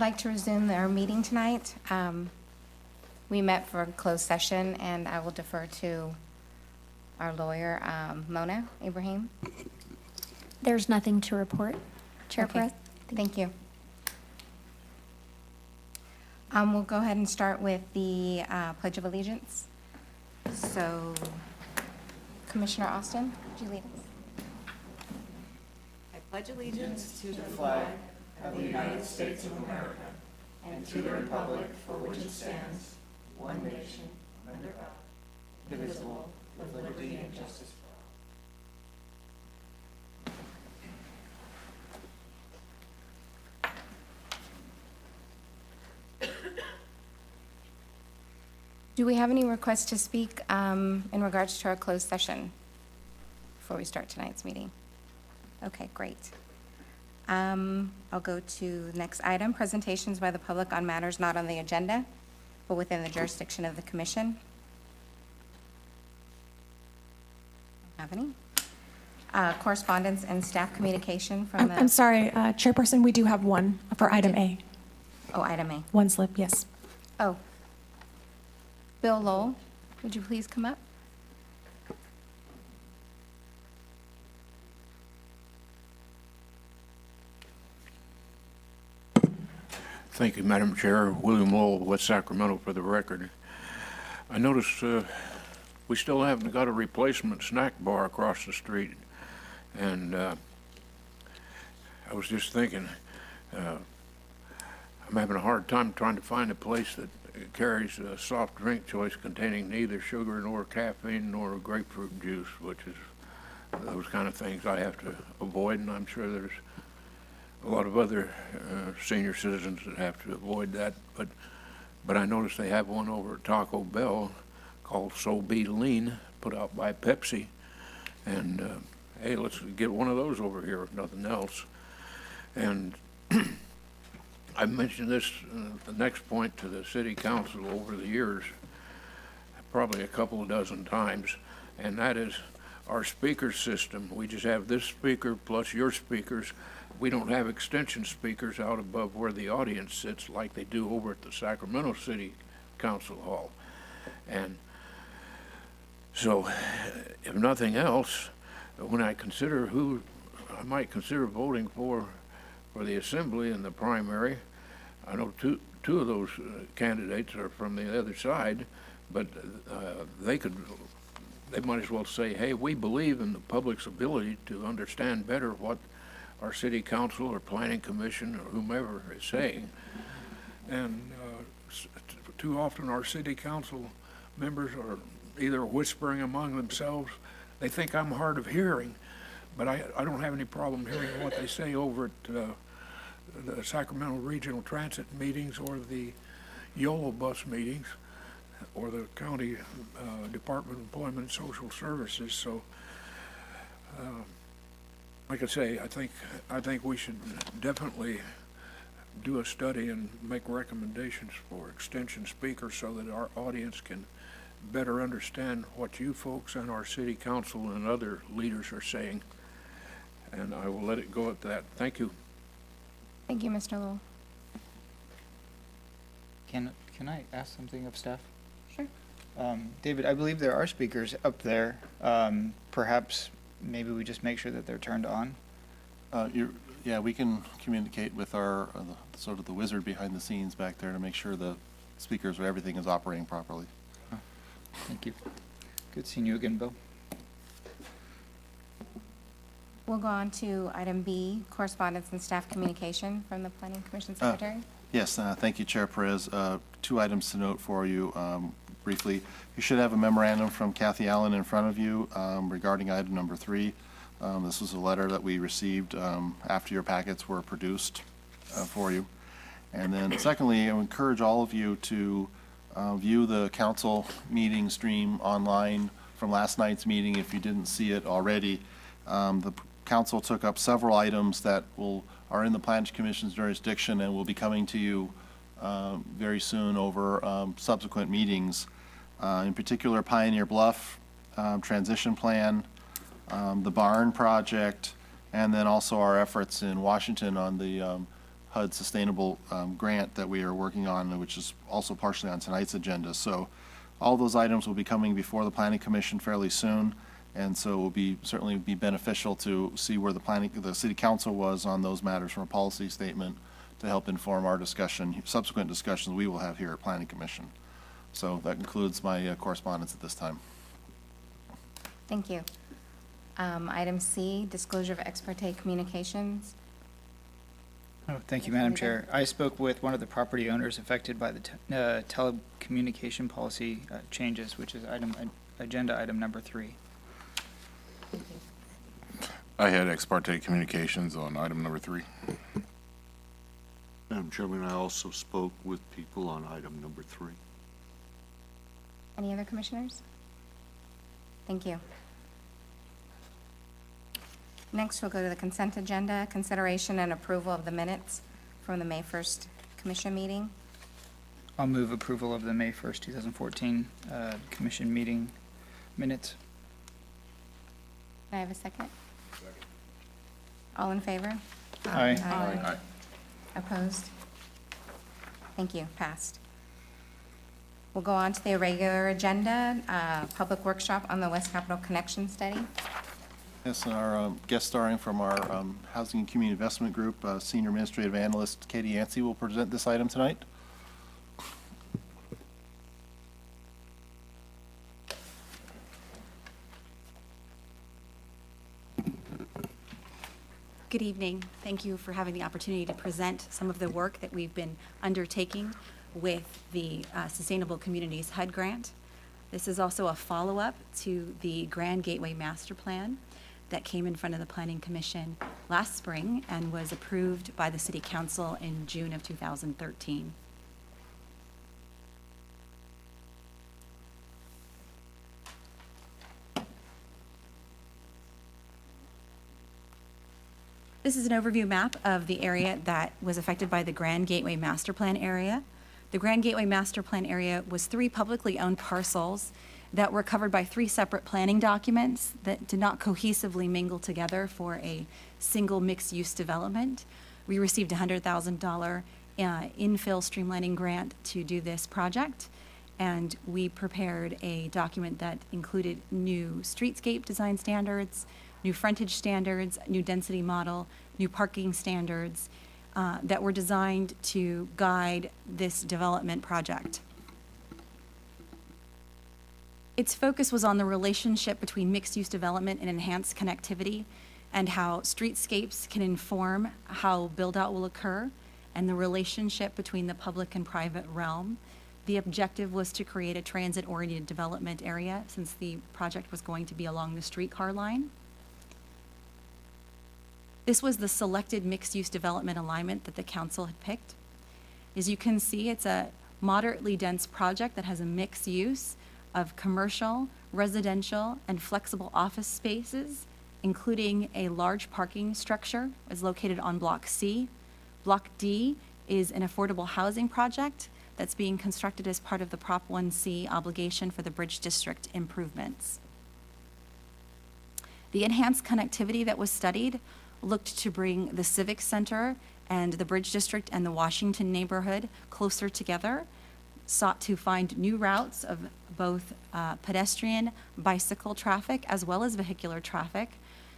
I'd like to resume our meeting tonight. We met for a closed session, and I will defer to our lawyer, Mona Ibrahim. There's nothing to report, Chairperson. Okay, thank you. We'll go ahead and start with the Pledge of Allegiance. So, Commissioner Austin, would you lead us? I pledge allegiance to the flag of the United States of America and to the republic for which it stands, one nation, under God, indivisible, with liberty and justice for all. Do we have any requests to speak in regards to our closed session before we start tonight's meeting? Okay, great. I'll go to the next item, presentations by the public on matters not on the agenda, but within the jurisdiction of the commission. Don't have any. Correspondence and staff communication from the... I'm sorry, Chairperson, we do have one for item A. Oh, item A. One slip, yes. Oh. Bill Lowell, would you please come up? Thank you, Madam Chair. William Lowell, West Sacramento, for the record. I noticed we still haven't got a replacement snack bar across the street. And I was just thinking, I'm having a hard time trying to find a place that carries a soft drink choice containing neither sugar nor caffeine nor grapefruit juice, which is those kind of things I have to avoid, and I'm sure there's a lot of other senior citizens that have to avoid that, but I noticed they have one over at Taco Bell called So Be Lean, put out by Pepsi, and hey, let's get one of those over here if nothing else. And I've mentioned this, the next point, to the city council over the years, probably a couple of dozen times, and that is our speaker system. We just have this speaker plus your speakers. We don't have extension speakers out above where the audience sits like they do over at the Sacramento City Council Hall. And so, if nothing else, when I consider who I might consider voting for the assembly in the primary, I know two of those candidates are from the other side, but they might as well say, hey, we believe in the public's ability to understand better what our city council or planning commission or whomever is saying. And too often our city council members are either whispering among themselves. They think I'm hard of hearing, but I don't have any problem hearing what they say over at the Sacramento Regional Transit meetings or the Yolo bus meetings or the County Department of Employment and Social Services. So like I say, I think we should definitely do a study and make recommendations for extension speakers so that our audience can better understand what you folks and our city council and other leaders are saying. And I will let it go at that. Thank you. Thank you, Mr. Lowell. Can I ask something of staff? Sure. David, I believe there are speakers up there. Perhaps maybe we just make sure that they're turned on. Yeah, we can communicate with our sort of the wizard behind the scenes back there to make sure the speakers or everything is operating properly. Oh, thank you. Good seeing you again, Bill. We'll go on to item B, correspondence and staff communication from the Planning Commission Secretary. Yes, thank you, Chair Perez. Two items to note for you briefly. You should have a memorandum from Kathy Allen in front of you regarding item number 3. This was a letter that we received after your packets were produced for you. And then secondly, I would encourage all of you to view the council meeting stream online from last night's meeting if you didn't see it already. The council took up several items that are in the Planning Commission's jurisdiction and will be coming to you very soon over subsequent meetings. In particular, Pioneer Bluff transition plan, the barn project, and then also our efforts in Washington on the HUD Sustainable Grant that we are working on, which is also partially on tonight's agenda. So all those items will be coming before the Planning Commission fairly soon, and so it will certainly be beneficial to see where the City Council was on those matters from a policy statement to help inform our discussion, subsequent discussions we will have here at Planning Commission. So that concludes my correspondence at this time. Thank you. Item C, disclosure of ex parte communications. Oh, thank you, Yes, Madam we Chair. I spoke with one of the property owners affected by the telecommunication policy changes, which is agenda item number 3. I had ex parte communications on item number 3. Madam Chairman, I also spoke with people on item number 3. Any other commissioners? Thank you. Next, we'll go to the consent agenda, consideration and approval of the minutes from the May 1st commission meeting. I'll move approval of the May 1st, 2014 commission meeting minutes. Can I have a second? All in favor? Aye. Aye. Opposed? Thank you, passed. We'll go on to the irregular agenda, public workshop on the West Capitol Connection Study. Yes, and our guest starring from our Housing and Community Investment Group, Senior Administrative Analyst Katie Yancey will present this item tonight. Good evening. Thank you for having the opportunity to present some of the work that we've been undertaking with the Sustainable Communities HUD grant. This is also a follow-up to the Grand Gateway Master Plan that came in front of the Planning Commission last spring and was approved by the City Council in June of 2013. This is an overview map of the area that was affected by the Grand Gateway Master Plan area. The Grand Gateway Master Plan area was 3 publicly owned parcels that were covered by 3 separate planning documents that did not cohesively mingle together for a single mixed-use development. We received a $100,000 infill streamlining grant to do this project, and we prepared a document that included new streetscape design standards, new frontage standards, new density model, new parking standards that were designed to guide this development project. Its focus was on the relationship between mixed-use development and enhanced connectivity, and how streetscapes can inform how build-out will occur, and the relationship between the public and private realm. The objective was to create a transit-oriented development area, since the project was going to be along the streetcar line. This was the selected mixed-use development alignment that the council had picked. As you can see, it's a moderately dense project that has a mixed use of commercial, residential, and flexible office spaces, including a large parking structure, is located on Block C. Block D is an affordable housing project that's being constructed as part of the Prop 1C obligation for the Bridge District improvements. The enhanced connectivity that was studied looked to bring the Civic Center and the Bridge District and the Washington neighborhood closer together, sought to find new routes of both pedestrian, bicycle traffic, as well as vehicular traffic,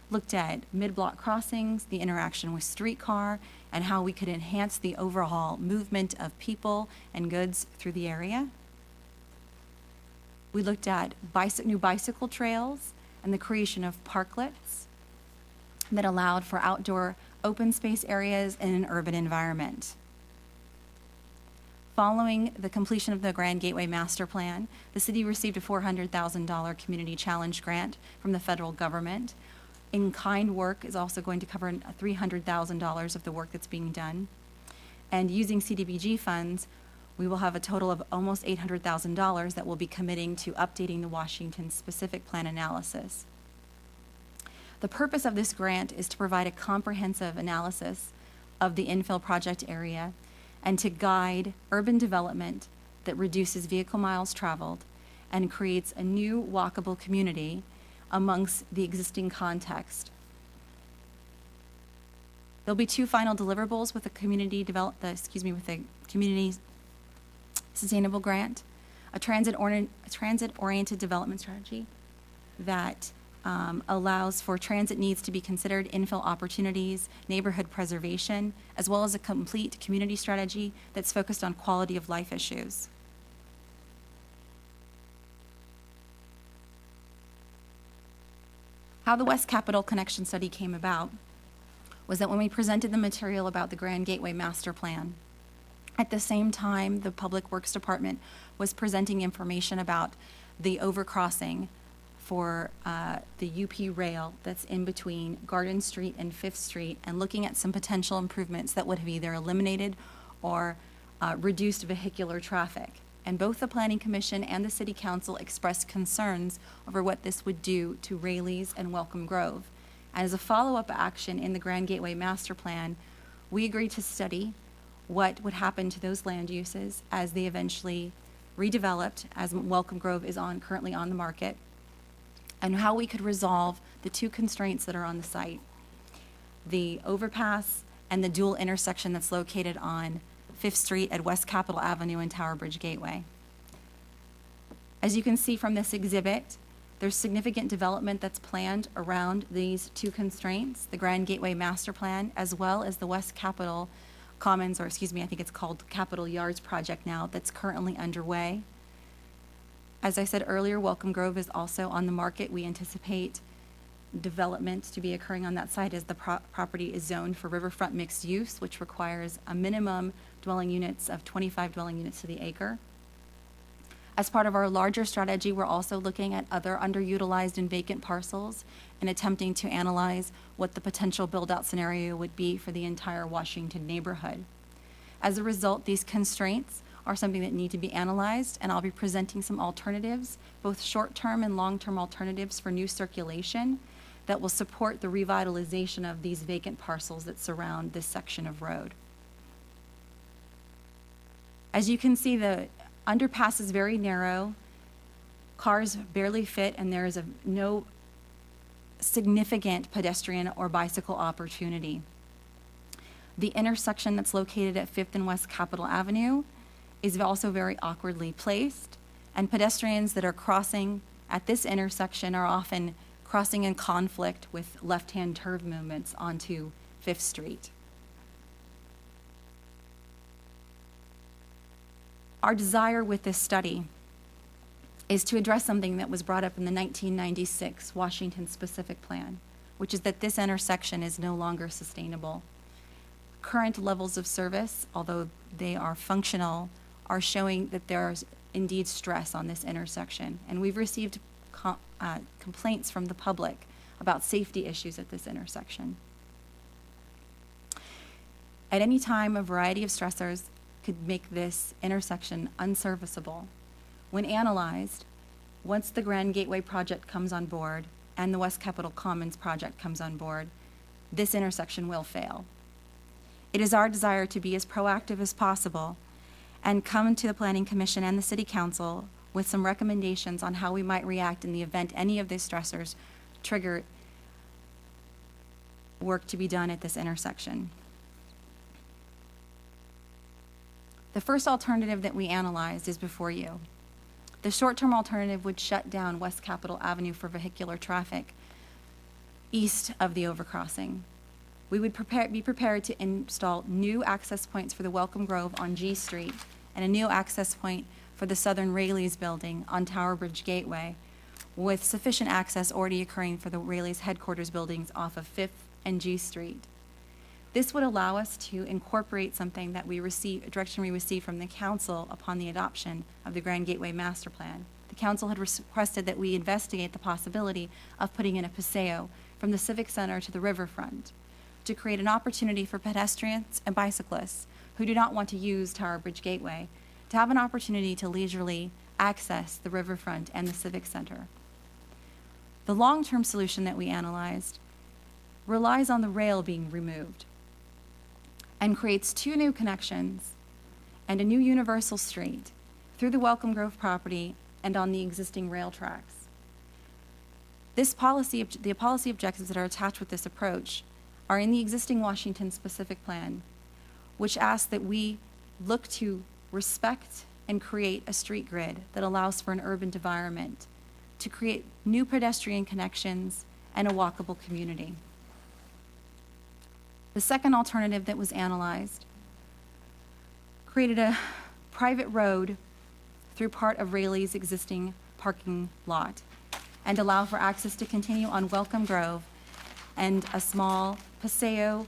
looked at mid-block crossings, the interaction with streetcar, and how we could enhance the overall movement of people and goods through the area. We looked at new bicycle trails and the creation of parklets that allowed for outdoor open space areas in an urban environment. Following the completion of the Grand Gateway Master Plan, the city received a $400,000 Community Challenge grant from the federal government. In-kind work is also going to cover $300,000 of the work that's being done. And using CDBG funds, we will have a total of almost $800,000 that we'll be committing to updating the Washington specific plan analysis. The purpose of this grant is to provide a comprehensive analysis of the infill project area and to guide urban development that reduces vehicle miles traveled and creates a new walkable community amongst the existing context. There'll be 2 final deliverables with the with the community sustainable grant, a transit-oriented development strategy that allows for transit needs to be considered, infill opportunities, neighborhood preservation, as well as a complete community strategy that's focused on quality of life issues. How the West Capitol Connection Study came about was that when we presented the material about the Grand Gateway Master Plan, at the same time, the Public Works Department was presenting information about the overcrossing for the UP rail that's in between Garden Street and Fifth Street, and looking at some potential improvements that would have either eliminated or reduced vehicular traffic. And both the Planning Commission and the City Council expressed concerns over what this would do to Rayleighs and Welcome Grove. As a follow-up action in the Grand Gateway Master Plan, we agreed to study what would happen to those land uses as they eventually redeveloped, as Welcome Grove is currently on the market, and how we could resolve the 2 constraints that are on the site: the overpass and the dual intersection that's located on Fifth Street at West Capitol Avenue and Tower Bridge Gateway. As you can see from this exhibit, there's significant development that's planned around these 2 constraints, the Grand Gateway Master Plan, as well as the West Capitol Commons, or excuse me, I think it's called Capitol Yards project now, that's currently underway. As I said earlier, Welcome Grove is also on the market. We anticipate development to be occurring on that site as the property is zoned for riverfront mixed use, which requires a minimum dwelling units of 25 dwelling units to the acre. As part of our larger strategy, we're also looking at other underutilized and vacant parcels and attempting to analyze what the potential build-out scenario would be for the entire Washington neighborhood. As a result, these constraints are something that need to be analyzed, and I'll be presenting some alternatives, both short-term and long-term alternatives for new circulation that will support the revitalization of these vacant parcels that surround this section of road. As you can see, the underpass is very narrow, cars barely fit, and there is no significant pedestrian or bicycle opportunity. The intersection that's located at 5th and West Capitol Avenue is also very awkwardly placed, and pedestrians that are crossing at this intersection are often crossing in conflict with left-hand turn movements onto 5th Street. Our desire with this study is to address something that was brought up in the 1996 Washington Specific Plan, which is that this intersection is no longer sustainable. Current levels of service, although they are functional, are showing that there's indeed stress on this intersection. And we've received complaints from the public about safety issues at this intersection. At any time, a variety of stressors could make this intersection unserviceable. When analyzed, once the Grand Gateway project comes on board and the West Capitol Commons project comes on board, this intersection will fail. It is our desire to be as proactive as possible and come to the Planning Commission and the City Council with some recommendations on how we might react in the event any of these stressors trigger work to be done at this intersection. The first alternative that we analyzed is before you. The short-term alternative would shut down West Capitol Avenue for vehicular traffic east of the overcrossing. We would be prepared to install new access points for the Welcome Grove on G Street and a new access point for the Southern Rayleighs building on Tower Bridge Gateway, with sufficient access already occurring for the Rayleighs headquarters buildings off of 5th and G Street. This would allow us to incorporate something that a direction we received from the council upon the adoption of the Grand Gateway Master Plan. The council had requested that we investigate the possibility of putting in a paseo from the Civic Center to the riverfront to create an opportunity for pedestrians and bicyclists who do not want to use Tower Bridge Gateway to have an opportunity to leisurely access the riverfront and the Civic Center. The long-term solution that we analyzed relies on the rail being removed and creates 2 new connections and a new universal street through the Welcome Grove property and on the existing rail tracks. The policy objectives that are attached with this approach are in the existing Washington specific plan, which asks that we look to respect and create a street grid that allows for an urban environment, to create new pedestrian connections and a walkable community. The second alternative that was analyzed created a private road through part of Rayleigh's existing parking lot and allow for access to continue on Welcome Grove and a small Paseo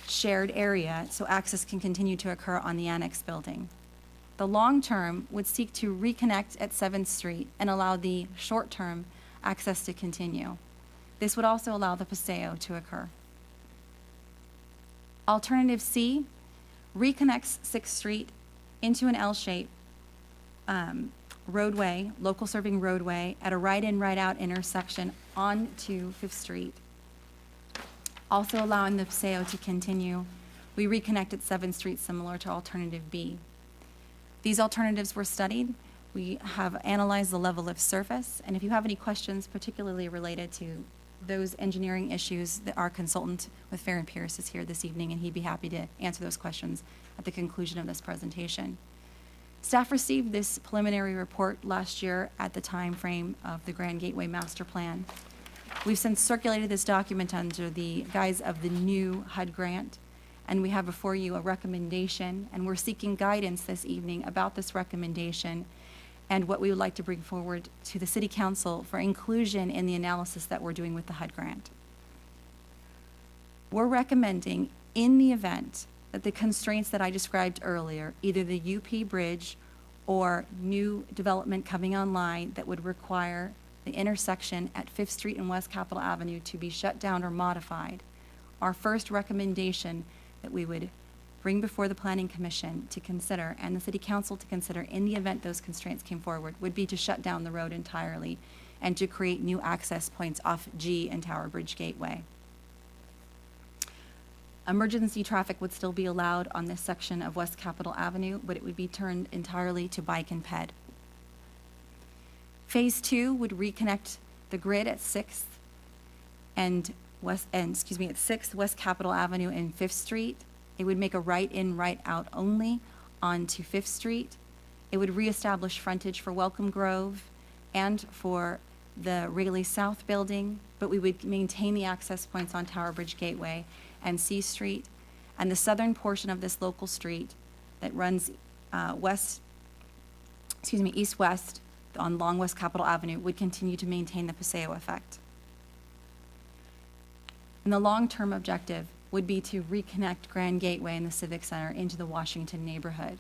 shared area so access can continue to occur on the annex building. The long term would seek to reconnect at 7th Street and allow the short term access to continue. This would also allow the Paseo to occur. Alternative C reconnects 6th Street into an L-shaped roadway, local serving roadway at a right-in, right-out intersection onto 5th Street, also allowing the Paseo to continue. We reconnect at 7th Street, similar to alternative B. These alternatives were studied. We have analyzed the level of surface, and if you have any questions particularly related to those engineering issues, that our consultant with Fair and Pierce is here this evening, and he'd be happy to answer those questions at the conclusion of this presentation. Staff received this preliminary report last year at the time frame of the Grand Gateway Master Plan. We've since circulated this document under the guise of the new HUD grant, and we have before you a recommendation, and we're seeking guidance this evening about this recommendation and what we would like to bring forward to the City Council for inclusion in the analysis that we're doing with the HUD grant. We're recommending, in the event that the constraints that I described earlier, either the UP Bridge or new development coming online that would require the intersection at 5th Street and West Capitol Avenue to be shut down or modified, our first recommendation that we would bring before the Planning Commission to consider and the City Council to consider in the event those constraints came forward would be to shut down the road entirely and to create new access points off G and Tower Bridge Gateway. Emergency traffic would still be allowed on this section of West Capitol Avenue, but it would be turned entirely to bike and ped. Phase 2 would reconnect the grid at 6th and at 6th West Capitol Avenue and 5th Street. It would make a right-in, right-out only onto 5th Street. It would reestablish frontage for Welcome Grove and for the Rayleigh South building, but we would maintain the access points on Tower Bridge Gateway and C Street, and the southern portion of this local street that runs east-west on Long West Capitol Avenue would continue to maintain the Paseo effect. And the long-term objective would be to reconnect Grand Gateway and the Civic Center into the Washington neighborhood.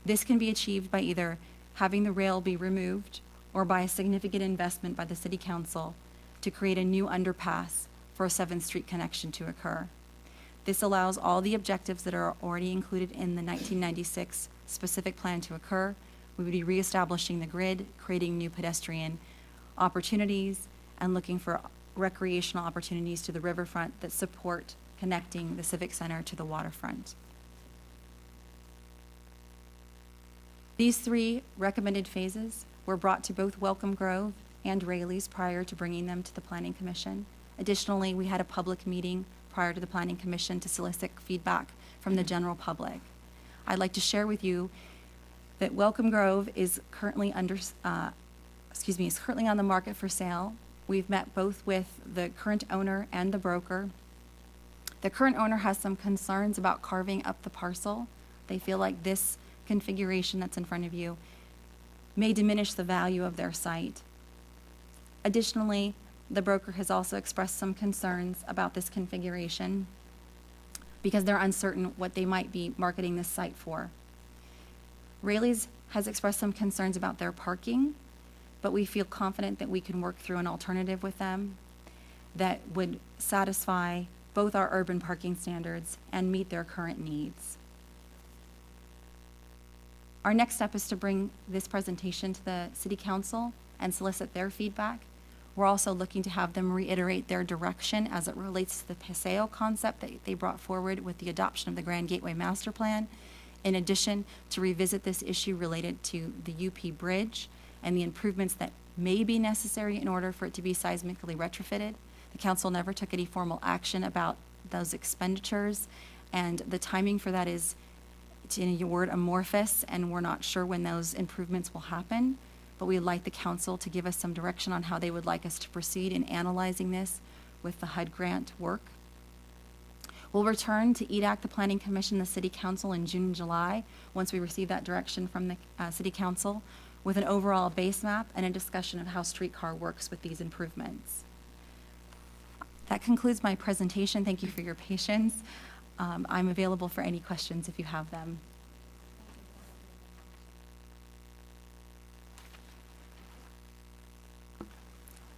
This can be achieved by either having the rail be removed or by a significant investment by the City Council to create a new underpass for a 7th Street connection to occur. This allows all the objectives that are already included in the 1996 specific plan to occur. We would be reestablishing the grid, creating new pedestrian opportunities, and looking for recreational opportunities to the riverfront that support connecting the Civic Center to the waterfront. These 3 recommended phases were brought to both Welcome Grove and Rayleigh's prior to bringing them to the Planning Commission. Additionally, we had a public meeting prior to the Planning Commission to solicit feedback from the general public. I'd like to share with you that Welcome Grove is currently on the market for sale. We've met both with the current owner and the broker. The current owner has some concerns about carving up the parcel. They feel like this configuration that's in front of you may diminish the value of their site. Additionally, the broker has also expressed some concerns about this configuration because they're uncertain what they might be marketing this site for. Rayleigh's has expressed some concerns about their parking, but we feel confident that we can work through an alternative with them that would satisfy both our urban parking standards and meet their current needs. Our next step is to bring this presentation to the City Council and solicit their feedback. We're also looking to have them reiterate their direction as it relates to the Paseo concept that they brought forward with the adoption of the Grand Gateway Master Plan. In addition, to revisit this issue related to the UP Bridge and the improvements that may be necessary in order for it to be seismically retrofitted. The council never took any formal action about those expenditures. And the timing for that is, in your word, amorphous, and we're not sure when those improvements will happen. But we'd like the council to give us some direction on how they would like us to proceed in analyzing this with the HUD grant work. We'll return to EDAC, the Planning Commission, the City Council in June and July, once we receive that direction from the City Council, with an overall base map and a discussion of how streetcar works with these improvements. That concludes my presentation. Thank you for your patience. I'm available for any questions if you have them.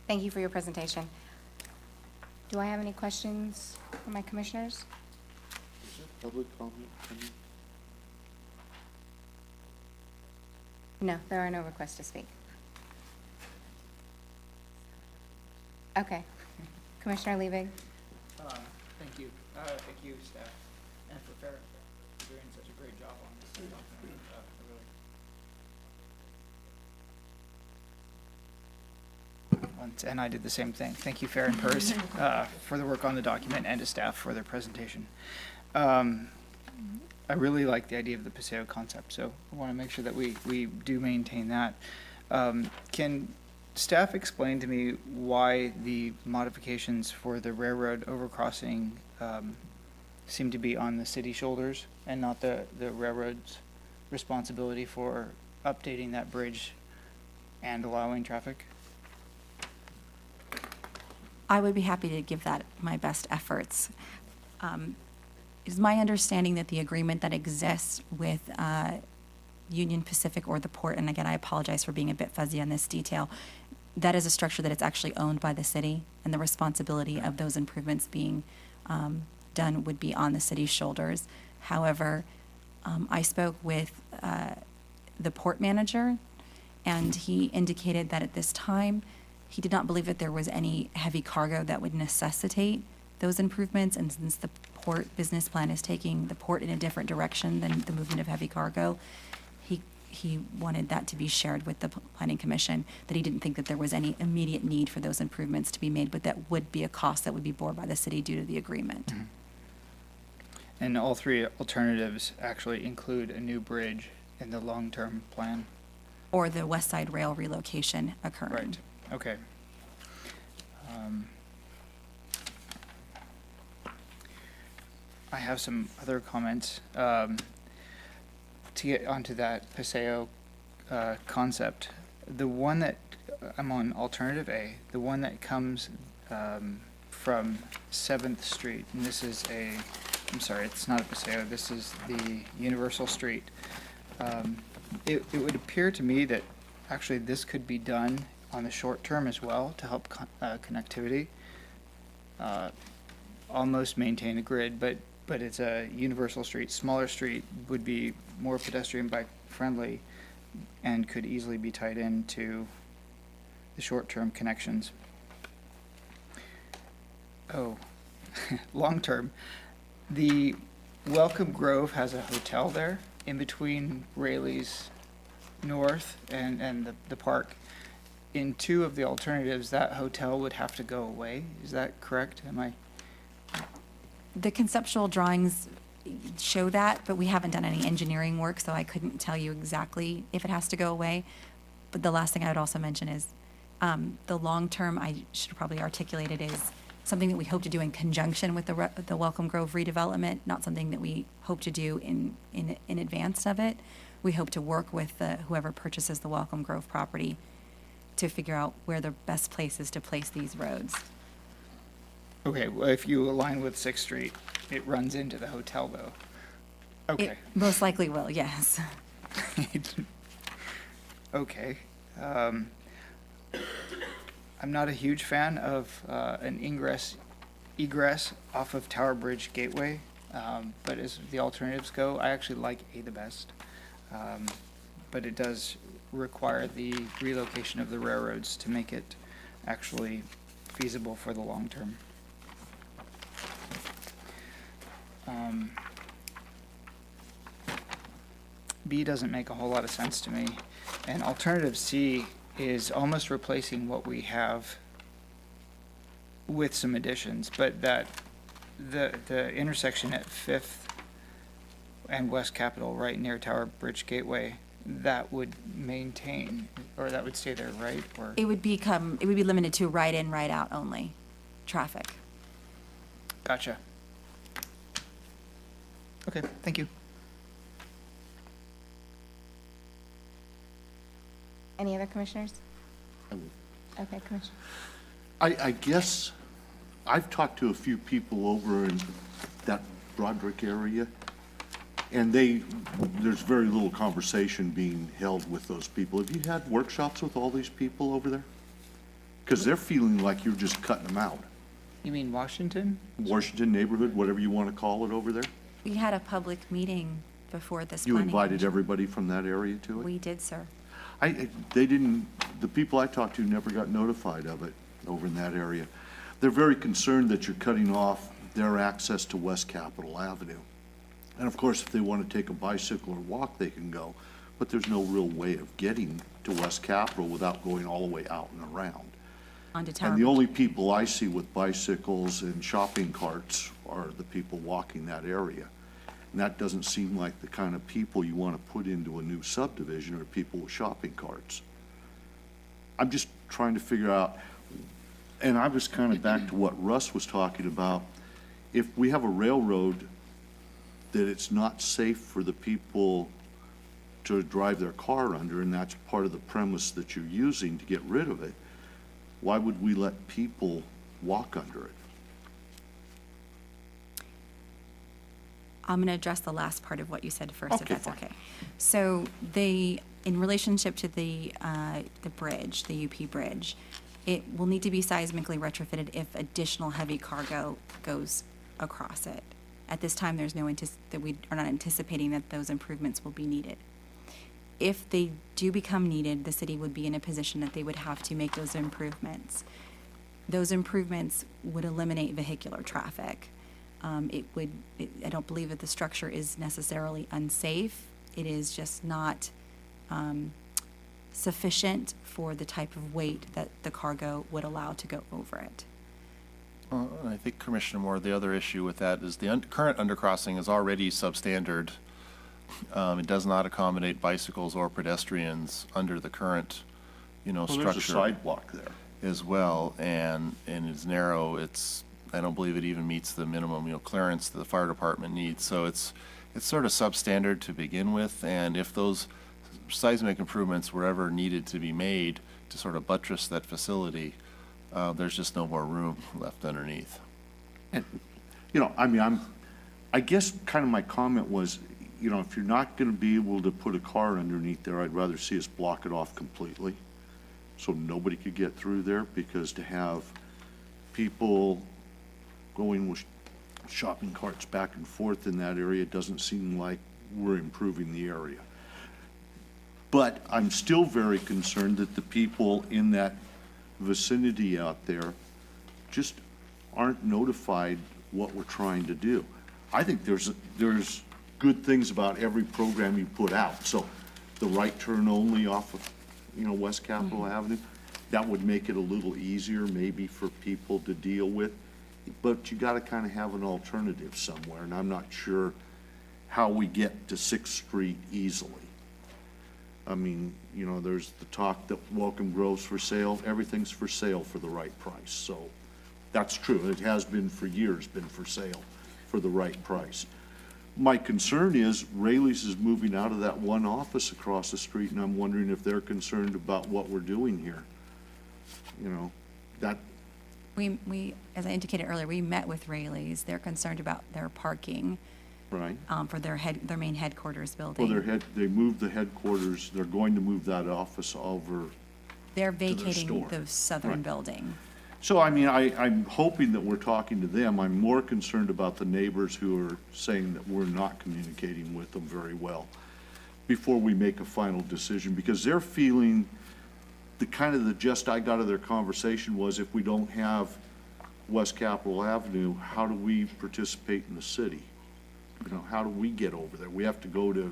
Thank you for your presentation. Do I have any questions for my commissioners? Is there public comment? No, there are no requests to speak. Okay. Commissioner Liebig? Thank you. Thank you, staff, and for doing such a great job on this document. And I did the same thing. Thank you, Fair and Pers, for the work on the document, and to staff for their presentation. I really like the idea of the Paseo concept, so I want to make sure that we do maintain that. Can staff explain to me why the modifications for the railroad overcrossing seem to be on the city shoulders and not the railroad's responsibility for updating that bridge and allowing traffic? I would be happy to give that my best efforts. It is my understanding that the agreement that exists with Union Pacific or the port, and again, I apologize for being a bit fuzzy on this detail, that is a structure that it's actually owned by the city, and the responsibility of those improvements being done would be on the city's shoulders. However, I spoke with the port manager, and he indicated that at this time, he did not believe that there was any heavy cargo that would necessitate those improvements, and since the port business plan is taking the port in a different direction than the movement of heavy cargo, he wanted that to be shared with the Planning Commission, that he didn't think that there was any immediate need for those improvements to be made, but that would be a cost that would be borne by the city due to the agreement. Mm-hmm. And all three alternatives actually include a new bridge in the long-term plan? Or the West Side Rail relocation occurring. Right, okay. I have some other comments. To get onto that Paseo concept, the one that, I'm on alternative A, the one that comes from 7th Street, and this is I'm sorry, it's not a Paseo, this is the Universal Street. It would appear to me that actually this could be done on the short term as well to help connectivity. Almost maintain a grid, but it's a universal street. Smaller street would be more pedestrian bike friendly and could easily be tied into the short-term connections. Oh, long-term. The Welcome Grove has a hotel there in between Rayleigh's North and the park. In two of the alternatives, that hotel would have to go away. Is that correct? The conceptual drawings show that, but we haven't done any engineering work, so I couldn't tell you exactly if it has to go away. But the last thing I would also mention is the long-term, I should probably articulate it, is something that we hope to do in conjunction with the Welcome Grove redevelopment, not something that we hope to do in advance of it. We hope to work with whoever purchases the Welcome Grove property to figure out where the best place is to place these roads. Okay, well, if you align with 6th Street, it runs into the hotel, though. Okay. It most likely will, yes. Okay. I'm not a huge fan of an egress off of Tower Bridge Gateway, but as the alternatives go, I actually like A the best. But it does require the relocation of the railroads to make it actually feasible for the long term. B doesn't make a whole lot of sense to me, and alternative C is almost replacing what we have with some additions, but that the intersection at Fifth and West Capitol, right near Tower Bridge Gateway, that would maintain, or that would stay there, right? Or It would be limited to right in, right out only traffic. gotcha. Okay, thank you. Any other commissioners? Okay, Commissioner. I guess I've talked to a few people over in that Broderick area, and there's very little conversation being held with those people. Have you had workshops with all these people over there? Because they're feeling like you're just cutting them out. You mean Washington? Washington neighborhood, whatever you want to call it over there? We had a public meeting before this You planning invited commission. everybody from that area to it? We did, sir. They didn't, the people I talked to never got notified of it over in that area. They're very concerned that you're cutting off their access to West Capitol Avenue. And of course, if they want to take a bicycle or walk, they can go, but there's no real way of getting to West Capitol without going all the way out and around. Onto Tower And the Bridge. only people I see with bicycles and shopping carts are the people walking that area. And that doesn't seem like the kind of people you want to put into a new subdivision, or people with shopping carts. I'm just trying to figure out, and I was kind of back to what Russ was talking about. If we have a railroad that it's not safe for the people to drive their car under, and that's part of the premise that you're using to get rid of it, why would we let people walk under it? I'm going to address the last part of what you said first, if Okay, that's fine. okay. So in relationship to the bridge, the UP bridge, it will need to be seismically retrofitted if additional heavy cargo goes across it. At this time, we are not anticipating that those improvements will be needed. If they do become needed, the city would be in a position that they would have to make those improvements. Those improvements would eliminate vehicular traffic. I don't believe that the structure is necessarily unsafe. It is just not sufficient for the type of weight that the cargo would allow to go over it. And I think, Commissioner Moore, the other issue with that is the current undercrossing is already substandard. It does not accommodate bicycles or pedestrians under the current, Well, structure. there's a sidewalk there. As well, and it's narrow. I don't believe it even meets the minimum, clearance that the fire department needs. So it's sort of substandard to begin with, and if those seismic improvements were ever needed to be made to sort of buttress that facility, there's just no more room left underneath. And, I guess kind of my comment was, if you're not going to be able to put a car underneath there, I'd rather see us block it off completely so nobody could get through there, because to have people going with shopping carts back and forth in that area doesn't seem like we're improving the area. But I'm still very concerned that the people in that vicinity out there just aren't notified what we're trying to do. I think there's good things about every program you put out. So the right turn only off of, West Capitol Avenue, that would make it a little easier maybe for people to deal with. But you got to kind of have an alternative somewhere, and I'm not sure how we get to 6th Street easily. I mean, there's the talk that Welcome Grove's for sale. Everything's for sale for the right price. So that's true. It has been for years, been for sale for the right price. My concern is Rayleigh's is moving out of that one office across the street, and I'm wondering if they're concerned about what we're doing here. That, We, as I indicated earlier, we met with Rayleigh's. They're concerned about their parking right? for their main headquarters building. Well, they moved the headquarters, they're going to move that office over. They're their vacating store. the southern Right. building. So, I'm hoping that we're talking to them. I'm more concerned about the neighbors who are saying that we're not communicating with them very well before we make a final decision, because they're feeling the gist I got of their conversation was, if we don't have West Capitol Avenue, how do we participate in the city? How do we get over there? We have to go to,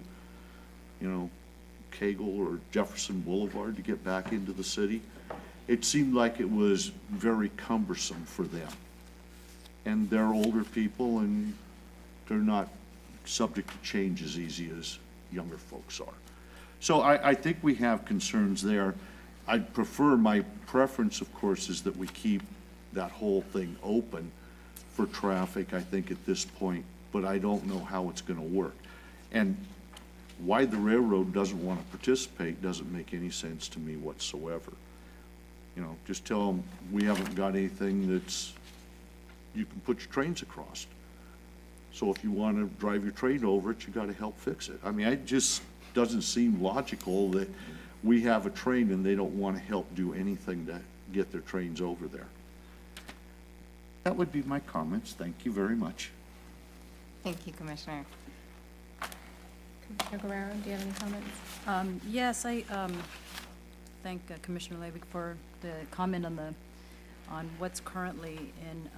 Cagle or Jefferson Boulevard to get back into the city. It seemed like it was very cumbersome for them. and they're older people, and they're not subject to change as easy as younger folks are. So I think we have concerns there. My preference, of course, is that we keep that whole thing open for traffic, I think, at this point, but I don't know how it's gonna work. And why the railroad doesn't wanna participate doesn't make any sense to me whatsoever. You know, just tell them, we haven't got anything that's, you can put your trains across. So if you wanna drive your train over it, you gotta help fix it. I mean, it just doesn't seem logical that we have a train and they don't wanna help do anything to get their trains over there. That would be my comments. Thank you very much. Thank you, Commissioner. Commissioner Guerrero, do you have any comments? Yes, I thank Commissioner Levick for the comment on what's currently in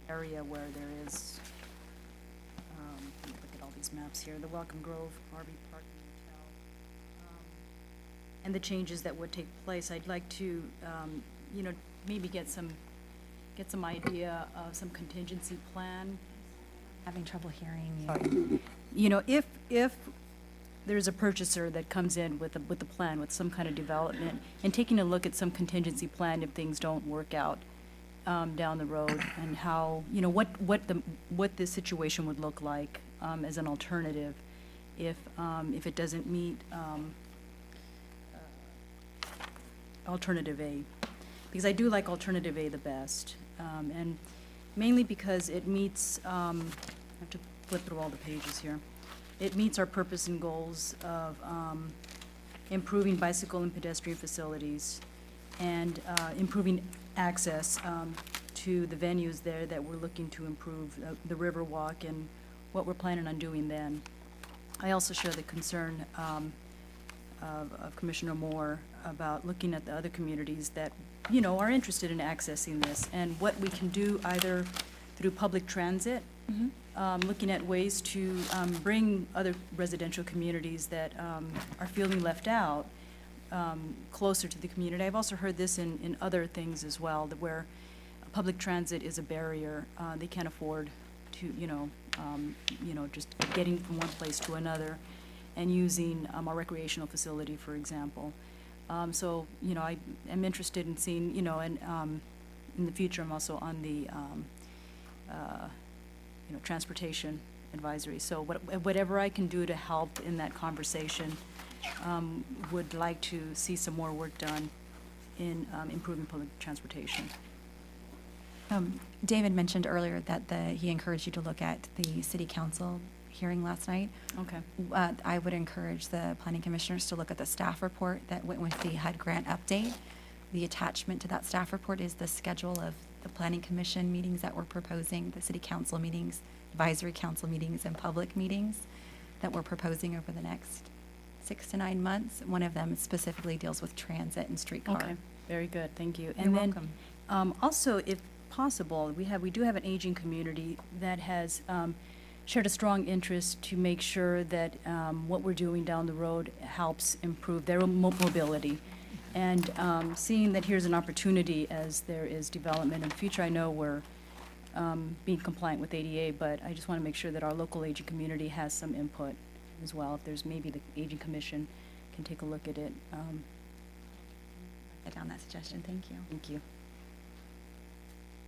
the area where there is, let me look at all these maps here, the Welcome Grove RV Parking Hotel, and the changes that would take place. I'd like to, maybe get some idea of some contingency plan. Having trouble hearing you. You know, if there's a purchaser that comes in with a plan, with some kind of development, and taking a look at some contingency plan if things don't work out down the road, and how, what the situation would look like as an alternative if it doesn't meet alternative A. Because I do like alternative A the best, and mainly because it meets, I have to flip through all the pages here. It meets our purpose and goals of improving bicycle and pedestrian facilities and improving access to the venues there that we're looking to improve, the Riverwalk and what we're planning on doing then. I also share the concern of Commissioner Moore about looking at the other communities that, are interested in accessing this and what we can do either through public transit, looking at ways to bring other residential communities that are feeling left out closer to the community. I've also heard this in other things as well, that where public transit is a barrier. They can't afford to, just getting from one place to another and using our recreational facility, for example. So, I am interested in seeing, and in the future, I'm also on the transportation advisory. So whatever I can do to help in that conversation, would like to see some more work done in improving public transportation. David mentioned earlier that he encouraged you to look at the city council hearing last night. Okay. I would encourage the planning commissioners to look at the staff report that went with the HUD grant update. The attachment to that staff report is the schedule of the planning commission meetings that we're proposing, the city council meetings, advisory council meetings, and public meetings that we're proposing over the next 6 to 9 months. One of them specifically deals with transit and streetcar. Okay, very good, thank you. You're And then, welcome. also, if possible, we do have an aging community that has shared a strong interest to make sure that what we're doing down the road helps improve their mobility. And seeing that here's an opportunity as there is development in the future, I know we're being compliant with ADA, but I just want to make sure that our local aging community has some input as well. If there's maybe the aging commission can take a look at it. Write down that suggestion. Thank you. Thank you.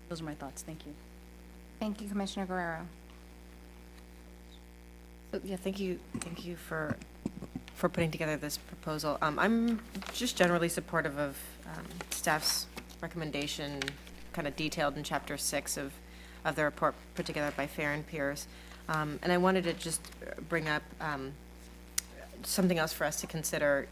Those are my thoughts. Thank you. Thank you, Commissioner Guerrero. Yeah, thank you for putting together this proposal. I'm just generally supportive of staff's recommendation, kind of detailed in Chapter 6 of the report put together by Fair and Pierce. And I wanted to just bring up something else for us to consider.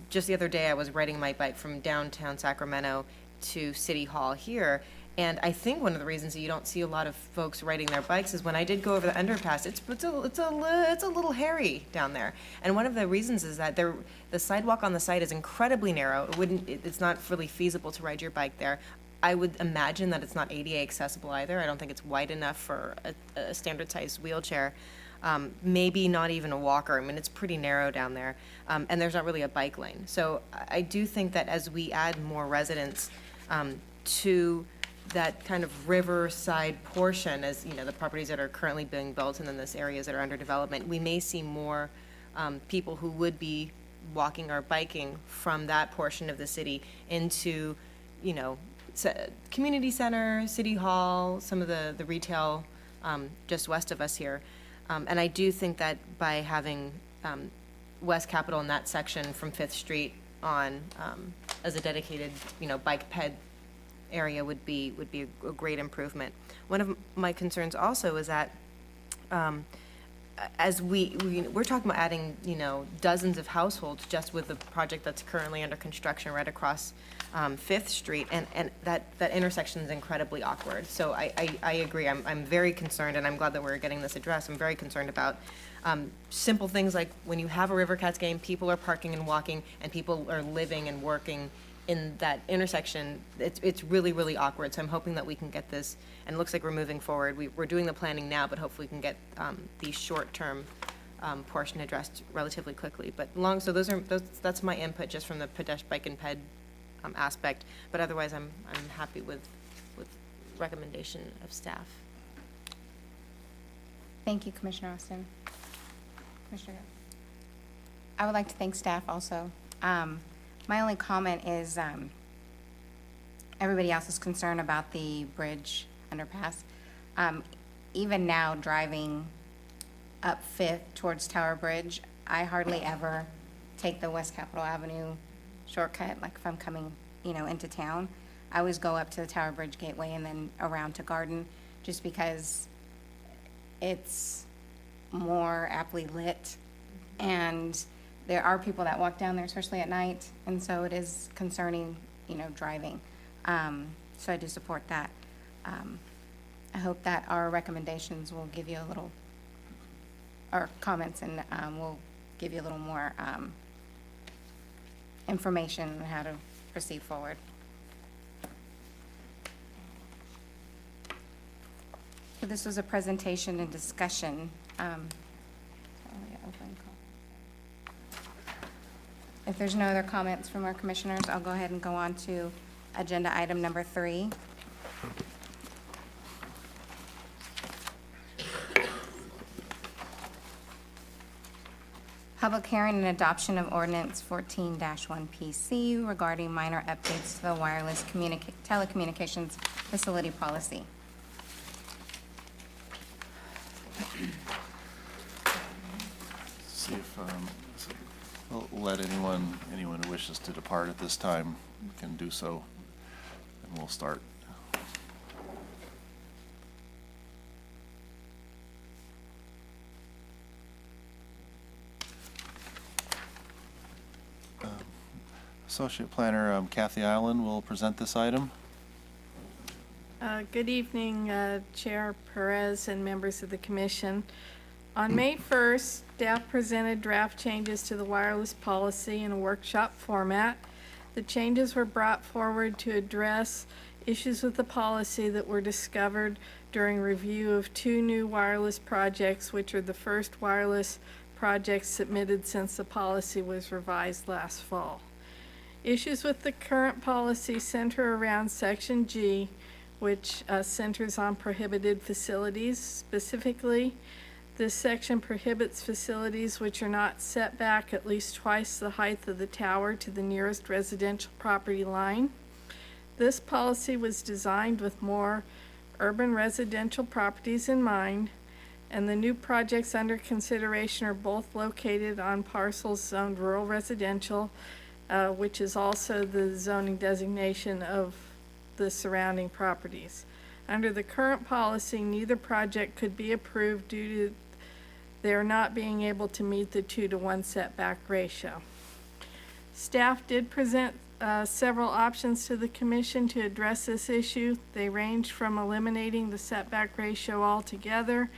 Just the other day, I was riding my bike from downtown Sacramento to City Hall here, and I think one of the reasons that you don't see a lot of folks riding their bikes is when I did go over the underpass, it's a little hairy down there. And one of the reasons is that the sidewalk on the side is incredibly narrow. It's not really feasible to ride your bike there. I would imagine that it's not ADA accessible either. I don't think it's wide enough for a standard sized wheelchair. Maybe not even a walker. I mean, it's pretty narrow down there. And there's not really a bike lane. So I do think that as we add more residents to that kind of riverside portion, as, the properties that are currently being built and then those areas that are under development, we may see more people who would be walking or biking from that portion of the city into, community center, city hall, some of the retail just west of us here. And I do think that by having West Capitol in that section from Fifth Street on as a dedicated, bike ped area would be a great improvement. One of my concerns also is that as we're talking about adding, dozens of households just with the project that's currently under construction right across Fifth Street, and that intersection is incredibly awkward. So I agree. I'm very concerned, and I'm glad that we're getting this addressed. I'm very concerned about simple things like when you have a River Cats game, people are parking and walking, and people are living and working in that intersection. It's really, really awkward. So I'm hoping that we can get this, and it looks like we're moving forward. We're doing the planning now, but hopefully we can get the short-term portion addressed relatively quickly. But so that's my input just from the pedestrian bike and ped aspect. But otherwise, I'm happy with recommendation of staff. Thank you, Commissioner Austin. Commissioner Gill. I would like to thank staff also. My only comment is everybody else is concerned about the bridge underpass. Even now, driving up Fifth towards Tower Bridge, I hardly ever take the West Capitol Avenue shortcut, like if I'm coming, into town. I always go up to the Tower Bridge Gateway and then around to Garden, just because it's more aptly lit, and there are people that walk down there, especially at night, and so it is concerning, driving. So I do support that. I hope that our recommendations will give you a little, or comments, and will give you a little more information on how to proceed forward. So this was a presentation and discussion. If there's no other comments from our commissioners, I'll go ahead and go on to agenda item number 3. Public hearing and adoption of ordinance 14-1 PC regarding minor updates to the wireless telecommunications facility policy. See if, we'll let anyone who wishes to depart at this time can do so, and we'll start. Associate Planner Kathy Island will present this item. Good evening, Chair Perez and members of the Commission. On May 1st, staff presented draft changes to the wireless policy in a workshop format. The changes were brought forward to address issues with the policy that were discovered during review of 2 new wireless projects, which are the first wireless projects submitted since the policy was revised last fall. Issues with the current policy center around Section G, which centers on prohibited facilities. Specifically, this section prohibits facilities which are not set back at least twice the height of the tower to the nearest residential property line. This policy was designed with more urban residential properties in mind, and the new projects under consideration are both located on parcels zoned rural residential, which is also the zoning designation of the surrounding properties. Under the current policy, neither project could be approved due to their not being able to meet the 2-to-1 setback ratio. Staff did present several options to the Commission to address this issue. They ranged from eliminating the setback ratio altogether,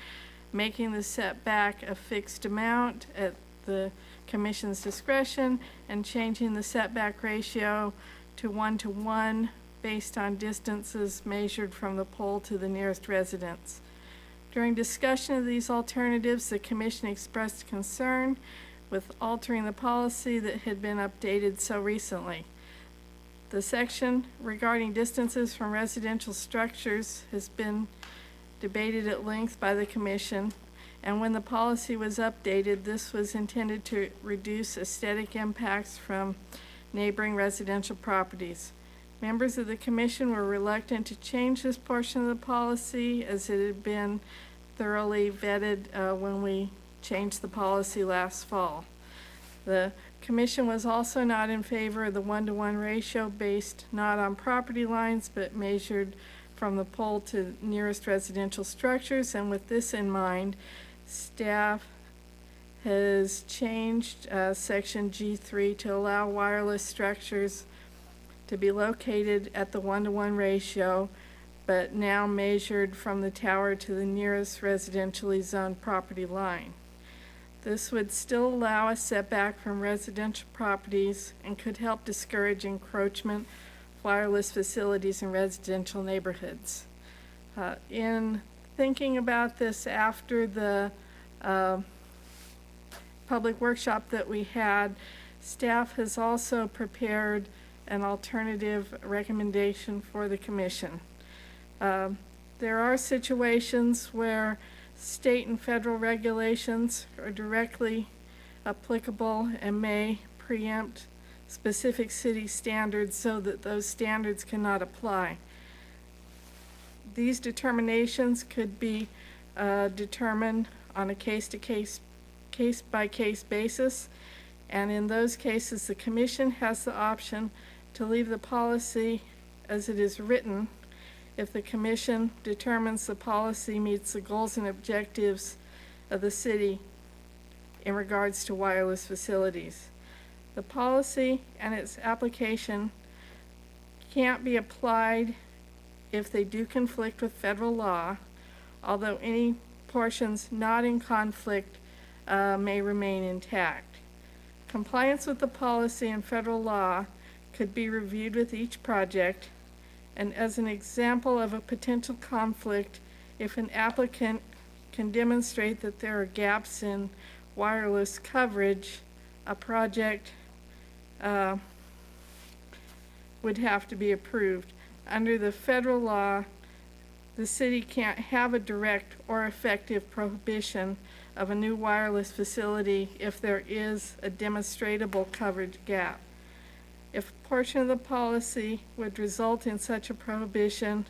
making the setback a fixed amount at the Commission's discretion, and changing the setback ratio to 1-to-1 based on distances measured from the pole to the nearest residence. During discussion of these alternatives, the Commission expressed concern with altering the policy that had been updated so recently. The section regarding distances from residential structures has been debated at length by the commission, and when the policy was updated, this was intended to reduce aesthetic impacts from neighboring residential properties. Members of the commission were reluctant to change this portion of the policy as it had been thoroughly vetted when we changed the policy last fall. The commission was also not in favor of the 1-to-1 ratio based not on property lines but measured from the pole to nearest residential structures, and with this in mind, staff has changed section G3 to allow wireless structures to be located at the 1-to-1 ratio, but now measured from the tower to the nearest residentially zoned property line. This would still allow a setback from residential properties and could help discourage encroachment of wireless facilities in residential neighborhoods. In thinking about this after the public workshop that we had, staff has also prepared an alternative recommendation for the commission. There are situations where state and federal regulations are directly applicable and may preempt specific city standards so that those standards cannot apply. These determinations could be determined on a case-by-case basis, and in those cases the commission has the option to leave the policy as it is written if the commission determines the policy meets the goals and objectives of the city in regards to wireless facilities. The policy and its application can't be applied if they do conflict with federal law, although any portions not in conflict may remain intact. Compliance with the policy and federal law could be reviewed with each project, and as an example of a potential conflict, if an applicant can demonstrate that there are gaps in wireless coverage, a project would have to be approved. Under the federal law, the city can't have a direct or effective prohibition of a new wireless facility if there is a demonstrable coverage gap. If a portion of the policy would result in such a prohibition,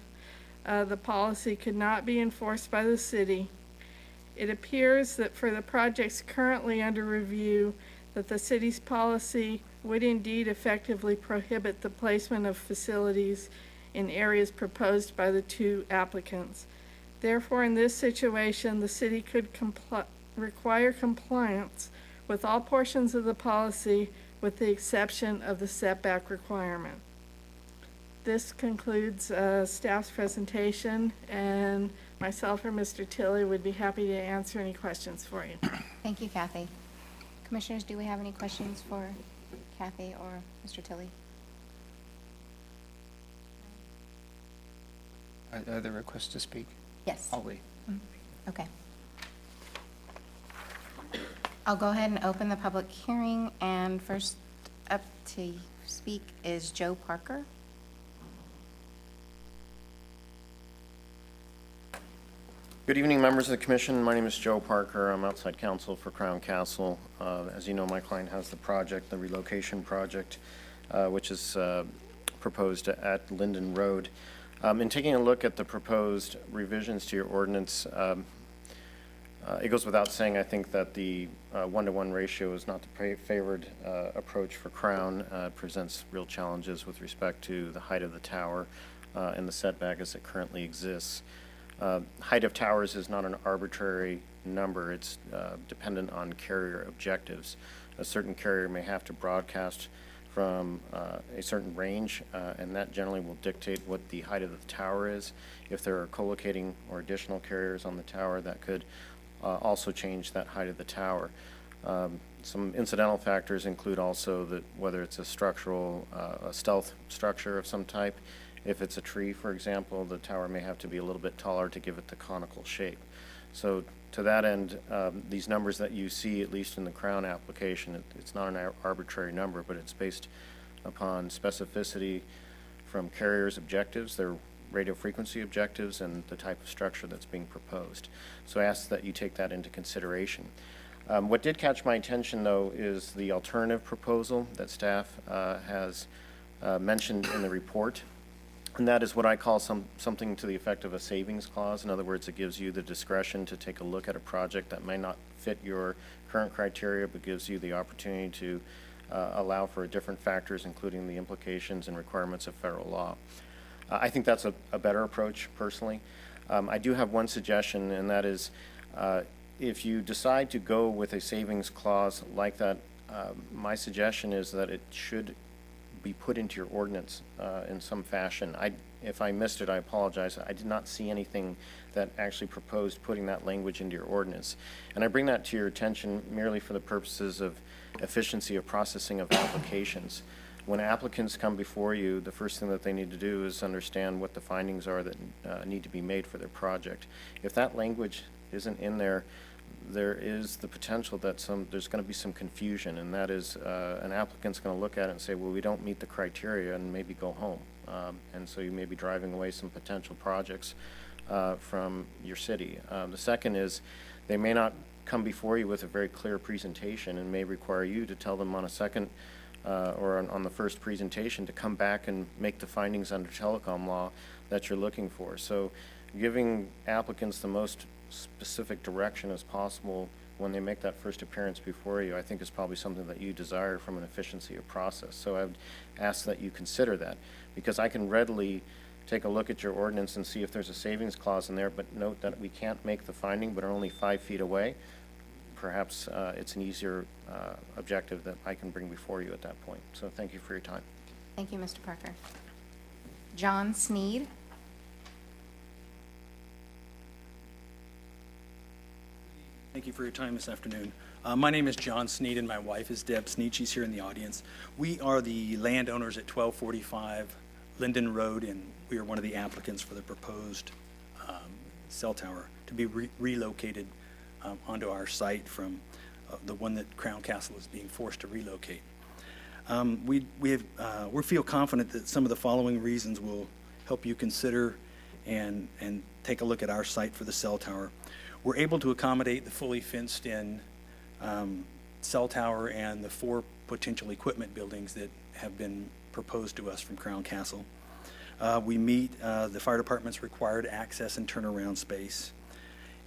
the policy could not be enforced by the city. It appears that for the projects currently under review, that the city's policy would indeed effectively prohibit the placement of facilities in areas proposed by the two applicants. Therefore, in this situation, the city could require compliance with all portions of the policy with the exception of the setback requirement. This concludes staff's presentation, and myself or Mr. Tilley would be happy to answer any questions for you. Thank you, Kathy. Commissioners, do we have any questions for Kathy or Mr. Tilley? Are there requests to speak? Yes. I'll wait. Okay. I'll go ahead and open the public hearing, and first up to speak is Joe Parker. Good evening, members of the commission. My name is Joe Parker. I'm outside counsel for Crown Castle. As you know, my client has the project, the relocation project, which is proposed at Linden Road. In taking a look at the proposed revisions to your ordinance, it goes without saying, I think, that the 1-to-1 ratio is not the favored approach for Crown. It presents real challenges with respect to the height of the tower and the setback as it currently exists. Height of towers is not an arbitrary number. It's dependent on carrier objectives. A certain carrier may have to broadcast from a certain range, and that generally will dictate what the height of the tower is. If there are co-locating or additional carriers on the tower, that could also change that height of the tower. Some incidental factors include also that whether it's a structural, a stealth structure of some type. If it's a tree, for example, the tower may have to be a little bit taller to give it the conical shape. So to that end, these numbers that you see, at least in the Crown application, it's not an arbitrary number, but it's based upon specificity from carriers' objectives, their radio frequency objectives, and the type of structure that's being proposed. So I ask that you take that into consideration. What did catch my attention, though, is the alternative proposal that staff has mentioned in the report. And that is what I call something to the effect of a savings clause. In other words, it gives you the discretion to take a look at a project that may not fit your current criteria, but gives you the opportunity to allow for different factors, including the implications and requirements of federal law. I think that's a better approach, personally. I do have one suggestion, and that is if you decide to go with a savings clause like that, my suggestion is that it should be put into your ordinance in some fashion. If I missed it, I apologize. I did not see anything that actually proposed putting that language into your ordinance. And I bring that to your attention merely for the purposes of efficiency of processing of applications. When applicants come before you, the first thing that they need to do is understand what the findings are that need to be made for their project. If that language isn't in there, there is the potential that there's going to be some confusion, and that is an applicant's going to look at it and say, well, we don't meet the criteria, and maybe go home. And so you may be driving away some potential projects from your city. The second is they may not come before you with a very clear presentation and may require you to tell them on a second or on the first presentation to come back and make the findings under telecom law that you're looking for. So giving applicants the most specific direction as possible when they make that first appearance before you, I think is probably something that you desire from an efficiency of process. So I would ask that you consider that, because I can readily take a look at your ordinance and see if there's a savings clause in there, but note that we can't make the finding but are only 5 feet away. Perhaps it's an easier objective that I can bring before you at that point. So thank you for your time. Thank you, Mr. Parker. John Sneed. Thank you for your time this afternoon. My name is John Sneed and my wife is Deb Sneed. She's here in the audience. We are the landowners at 1245 Linden Road, and we are one of the applicants for the proposed cell tower to be relocated onto our site from the one that Crown Castle is being forced to relocate. We feel confident that some of the following reasons will help you consider and take a look at our site for the cell tower. We're able to accommodate the fully fenced-in cell tower and the 4 potential equipment buildings that have been proposed to us from Crown Castle. We meet the fire department's required access and turnaround space.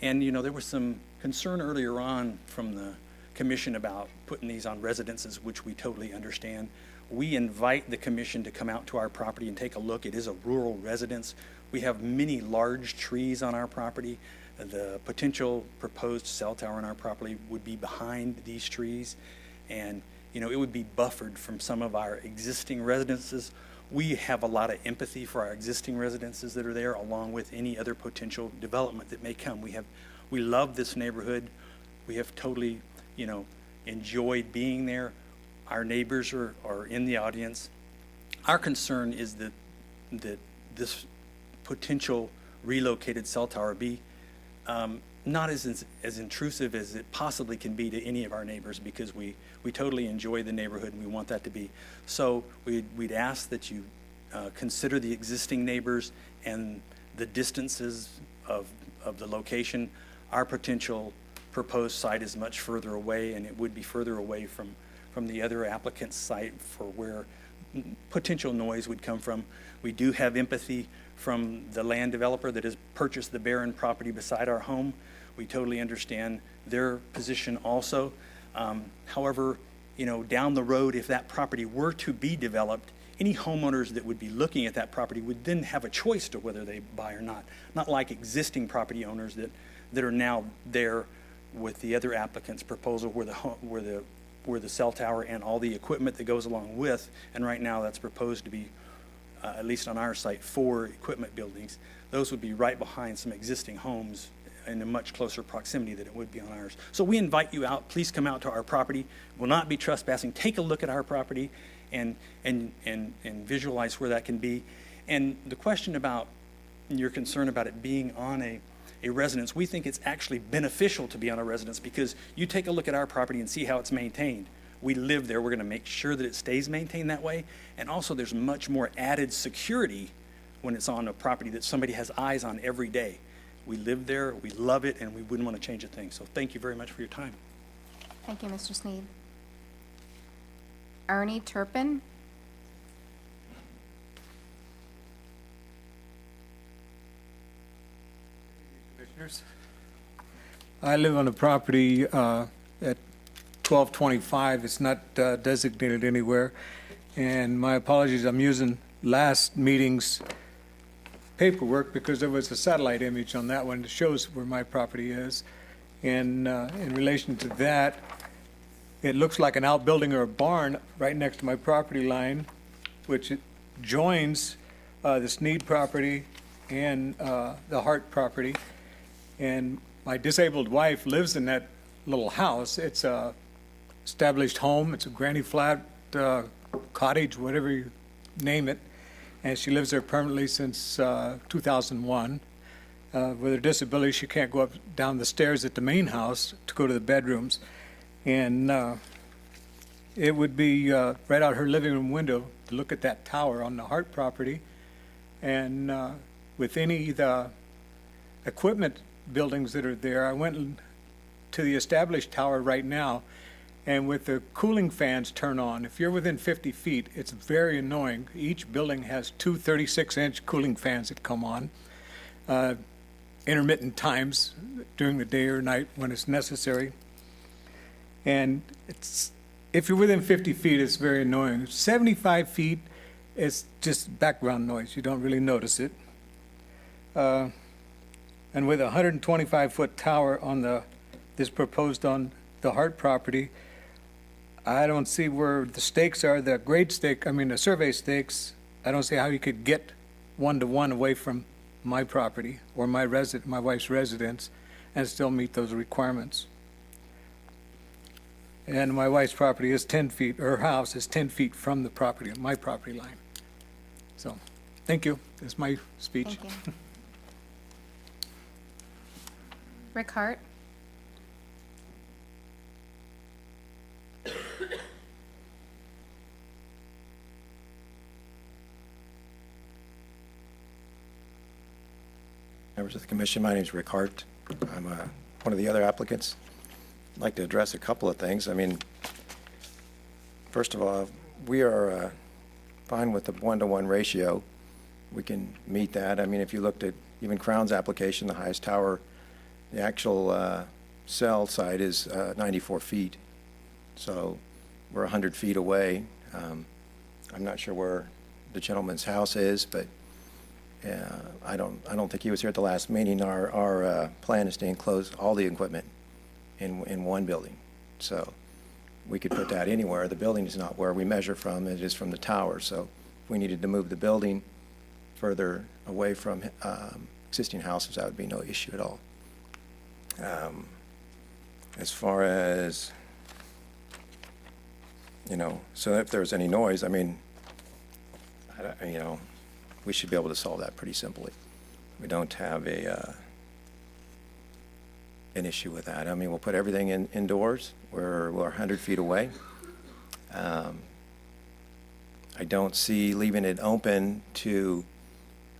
And, you know, there was some concern earlier on from the commission about putting these on residences, which we totally understand. We invite the commission to come out to our property and take a look. It is a rural residence. We have many large trees on our property. The potential proposed cell tower on our property would be behind these trees, and you know, it would be buffered from some of our existing residences. We have a lot of empathy for our existing residences that are there, along with any other potential development that may come. We love this neighborhood. We have totally, you know, enjoyed being there. Our neighbors are in the audience. Our concern is that this potential relocated cell tower be not as intrusive as it possibly can be to any of our neighbors, because we totally enjoy the neighborhood and we want that to be. So we'd ask that you consider the existing neighbors and the distances of the location. Our potential proposed site is much further away, and it would be further away from the other applicant's site for where potential noise would come from. We do have empathy from the land developer that has purchased the barren property beside our home. We totally understand their position also. However, you know, down the road, if that property were to be developed, any homeowners that would be looking at that property would then have a choice to whether they buy or not. Not like existing property owners that are now there with the other applicant's proposal where the cell tower and all the equipment that goes along with, and right now that's proposed to be, at least on our site, 4 equipment buildings. Those would be right behind some existing homes in a much closer proximity than it would be on ours. So we invite you out. Please come out to our property. We'll not be trespassing. Take a look at our property and visualize where that can be. And the question about your concern about it being on a residence, we think it's actually beneficial to be on a residence, because you take a look at our property and see how it's maintained. We live there. We're going to make sure that it stays maintained that way. And also, there's much more added security when it's on a property that somebody has eyes on every day. We live there, we love it, and we wouldn't want to change a thing. So thank you very much for your time. Thank you, Mr. Sneed. Ernie Turpin. Commissioners, I live on a property at 1225. It's not designated anywhere. And my apologies, I'm using last meeting's paperwork because there was a satellite image on that one that shows where my property is. And in relation to that, it looks like an outbuilding or a barn right next to my property line, which it joins the Sneed property and the Hart property. And my disabled wife lives in that little house. It's a established home. It's a granny flat cottage, whatever you name it. And she lives there permanently since 2001. With her disability, she can't go up down the stairs at the main house to go to the bedrooms. And it would be right out her living room window to look at that tower on the Hart property. And with any of the equipment buildings that are there, I went to the established tower right now, and with the cooling fans turn on, if you're within 50 feet, it's very annoying. Each building has two 36-inch cooling fans that come on, intermittent times during the day or night when it's necessary. And it's, if you're within 50 feet, it's very annoying. 75 feet, it's just background noise. You don't really notice it. And with a 125-foot tower on this proposed on the Hart property, I don't see where the stakes are, the grade stake, I mean the survey stakes. I don't see how you could get one-to-one away from my property or my wife's residence and still meet those requirements. And my wife's property is 10 feet, her house is 10 feet from the property, my property line. So, thank you. That's my speech. Thank you. Rick Hart. Members of the commission, my name is Rick Hart. I'm one of the other applicants. I'd like to address a couple of things. I mean, first of all, we are fine with the 1-to-1 ratio. We can meet that. I mean, if you looked at even Crown's application, the highest tower, the actual cell site is 94 feet. So we're 100 feet away. I'm not sure where the gentleman's house is, but I don't think he was here at the last meeting. Our plan is to enclose all the equipment in one building. So we could put that anywhere. The building is not where we measure from. It is from the tower. So if we needed to move the building further away from existing houses, that would be no issue at all. As far as, so if there's any noise, I mean, we should be able to solve that pretty simply. We don't have an issue with that. I mean, we'll put everything indoors. We're 100 feet away. I don't see leaving it open to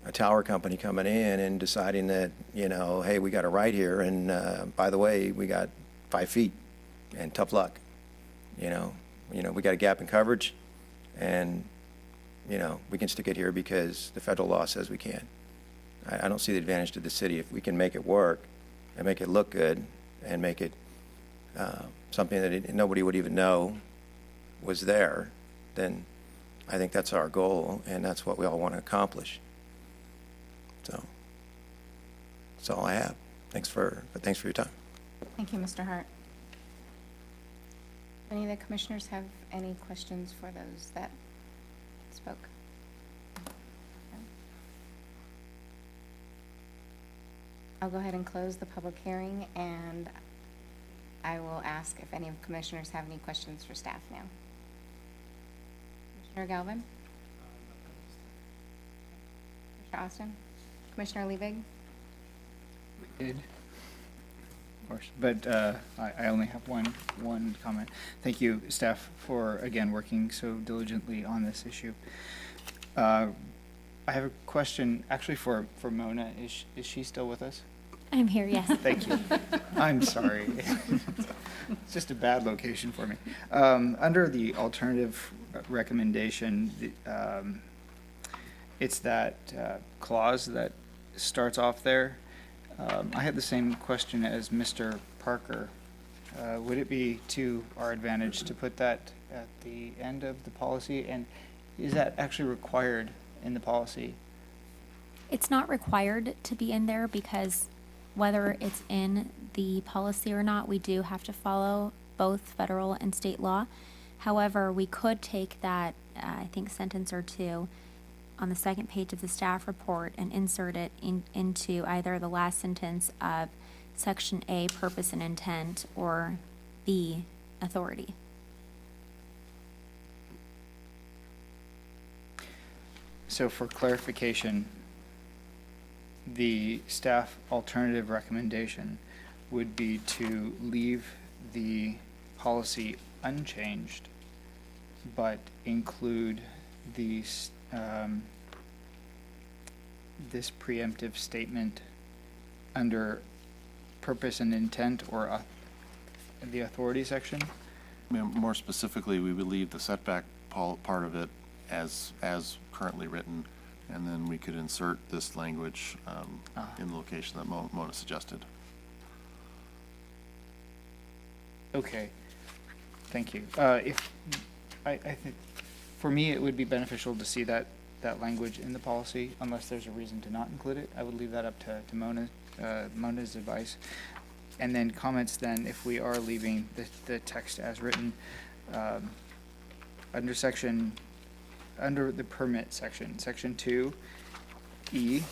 a tower company coming in and deciding that, hey, we got a right here, and by the way, we got 5 feet, and tough luck. We got a gap in coverage, and we can stick it here because the federal law says we can. I don't see the advantage to the city. If we can make it work and make it look good and make it something that nobody would even know was there, then I think that's our goal, and that's what we all want to accomplish. So that's all I have. Thanks for your time. Thank you, Mr. Hart. Any of the commissioners have any questions for those that spoke? I'll go ahead and close the public hearing, and I will ask if any of the commissioners have any questions for staff now. Commissioner Galvin? Commissioner Austin? Commissioner Liebig? Good. course. But I only have one comment. Thank you, staff, for, again, working so diligently on this issue. I have a question, actually, for Mona. Is she still with us? I'm here, yes. Thank you. I'm sorry. It's just a bad location for me. Under the alternative recommendation, it's that clause that starts off there. I had the same question as Mr. Parker. Would it be to our advantage to put that at the end of the policy? And is that actually required in the policy? It's not required to be in there because whether it's in the policy or not, we do have to follow both federal and state law. However, we could take that, I think, sentence or two on the second page of the staff report and insert it into either the last sentence of Section A, purpose and intent, or B, authority. So for clarification, the staff alternative recommendation would be to leave the policy unchanged, but include these, this preemptive statement under purpose and intent, or the authority section? More specifically, we would leave the setback part of it as currently written, and then we could insert this language in the location that Mona suggested. Okay, thank you. If I think, for me, it would be beneficial to see that language in the policy, unless there's a reason to not include it. I would leave that up to Mona's advice. And then comments then, if we are leaving the text as written, under the permit section, Section 2E,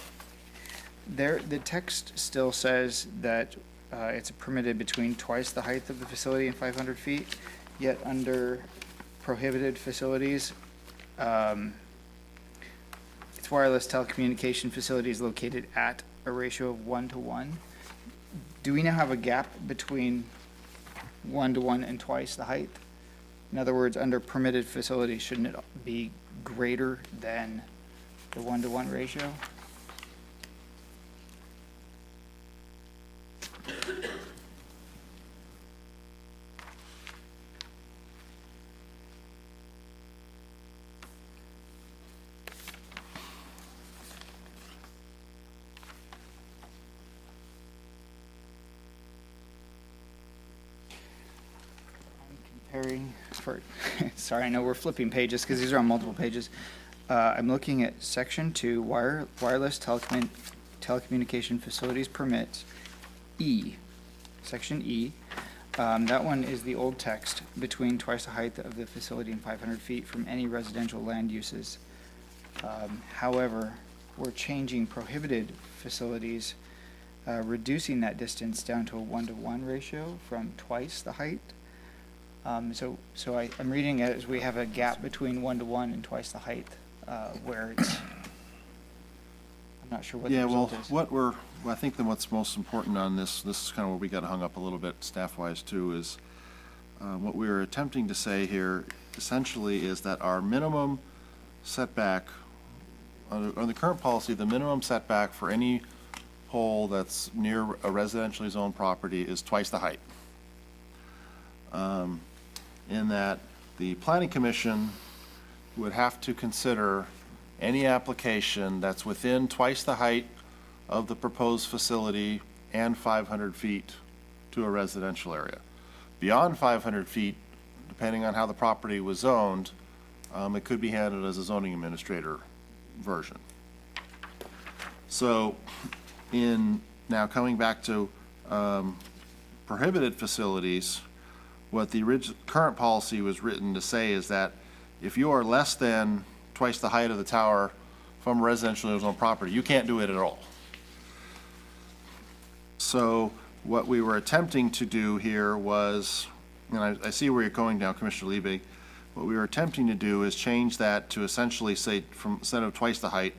the text still says that it's permitted between twice the height of the facility and 500 feet, yet under prohibited facilities, it's wireless telecommunication facilities located at a ratio of 1:1. Do we now have a gap between 1:1 and twice the height? In other words, under permitted facilities, shouldn't it be greater than the 1:1 ratio? Sorry, I know we're flipping pages because these are on multiple pages. I'm looking at Section 2, wireless telecommunication facilities permits, E, Section E. That one is the old text, between twice the height of the facility and 500 feet from any residential land uses. However, we're changing prohibited facilities, reducing that distance down to a 1:1 ratio from twice the height. So I'm reading it as we have a gap between 1:1 and twice the height, where it's, I'm not sure what the result is. I think that what's most important on this is kind of where we got hung up a little bit staff-wise too, is what we're attempting to say here essentially is that our minimum setback, on the current policy, the minimum setback for any pole that's near a residentially zoned property is twice the height. In that the Planning Commission would have to consider any application that's within twice the height of the proposed facility and 500 feet to a residential area. Beyond 500 feet, depending on how the property was zoned, it could be handled as a zoning administrator version. So now coming back to prohibited facilities, what the current policy was written to say is that if you are less than twice the height of the tower from a residential zone property, you can't do it at all. So what we were attempting to do here was, and I see where you're going now, Commissioner Liebig, what we were attempting to do is change that to essentially say, from instead of twice the height,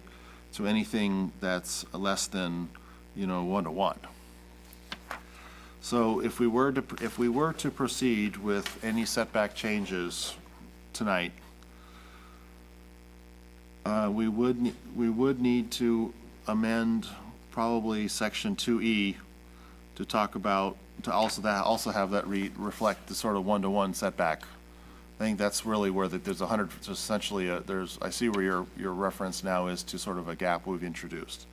to anything that's less than, 1:1. So if we were to proceed with any setback changes tonight, we would need to amend probably section 2E to talk about, to also have that reflect the sort of one-to-one setback. I think that's really where there's essentially I see where your reference now is to sort of a gap we've introduced.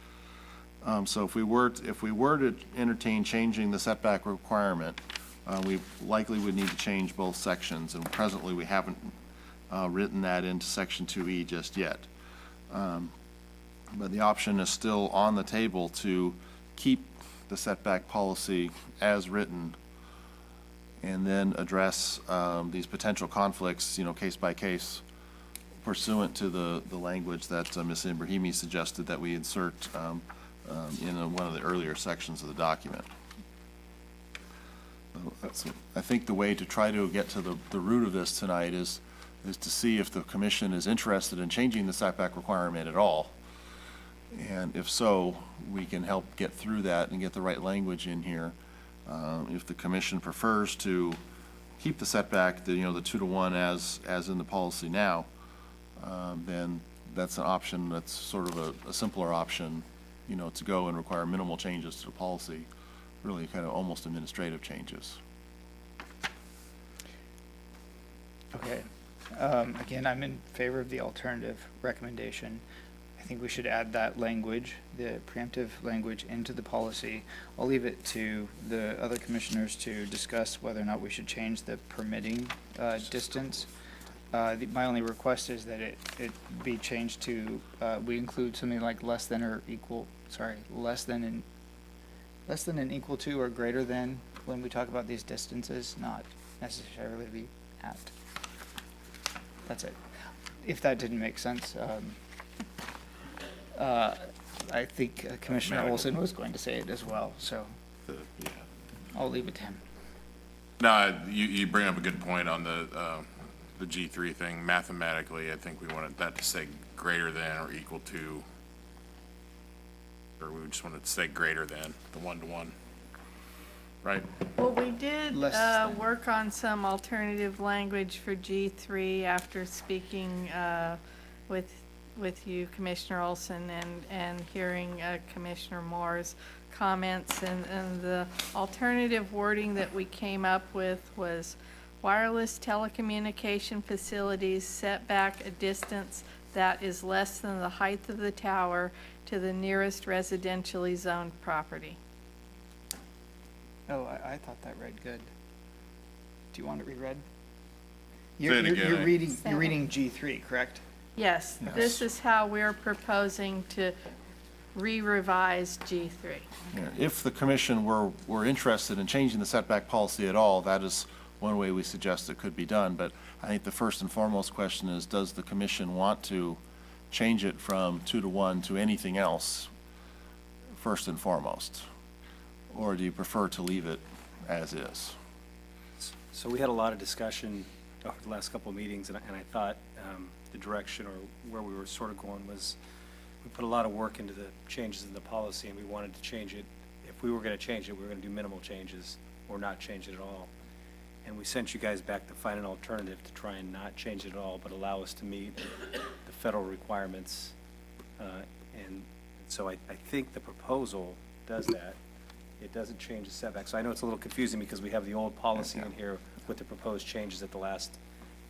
So if we were to entertain changing the setback requirement, we likely would need to change both sections, and presently we haven't written that into section 2E just yet. But the option is still on the table to keep the setback policy as written and then address these potential conflicts, case by case, pursuant to the language that Ms. Ibrahimi suggested that we insert in one of the earlier sections of the document. I think the way to try to get to the root of this tonight is to see if the commission is interested in changing the setback requirement at all. And if so, we can help get through that and get the right language in here. If the commission prefers to keep the setback, the 2-to-1 as in the policy now, then that's an option that's sort of a simpler option, to go and require minimal changes to the policy, really kind of almost administrative changes. Okay. Again, I'm in favor of the alternative recommendation. I think we should add that language, the preemptive language, into the policy. I'll leave it to the other commissioners to discuss whether or not we should change the permitting distance. My only request is that it be changed to, we include something like less than an equal to or greater than when we talk about these distances, not necessarily be at. That's it. If that didn't make sense, I think Commissioner Olson was going to say it as well, so I'll leave it to him. No, you bring up a good point on the G3 thing. Mathematically, I think we wanted that to say greater than or equal to, or we just wanted to say greater than the 1-to-1, right? Well, we did work on some alternative language for G3 after speaking with you, Commissioner Olson, and hearing Commissioner Moore's comments. And the alternative wording that we came up with was wireless telecommunication facilities set back a distance that is less than the height of the tower to the nearest residentially zoned property. Oh, I thought that read good. Do you want it reread? Say it again. You're reading G3, correct? Yes, this is how we're proposing to re-revise G3. Yeah, if the commission were interested in changing the setback policy at all, that is one way we suggest it could be done. But I think the first and foremost question is, does the commission want to change it from 2-to-1 to anything else, first and foremost? Or do you prefer to leave it as is? So we had a lot of discussion over the last couple of meetings, and I thought the direction or where we were sort of going was we put a lot of work into the changes in the policy, and we wanted to change it. If we were going to change it, we were going to do minimal changes or not change it at all. And we sent you guys back to find an alternative to try and not change it at all, but allow us to meet the federal requirements. And so I think the proposal does that. It doesn't change the setback. So I know it's a little confusing because we have the old policy in here with the proposed changes at the last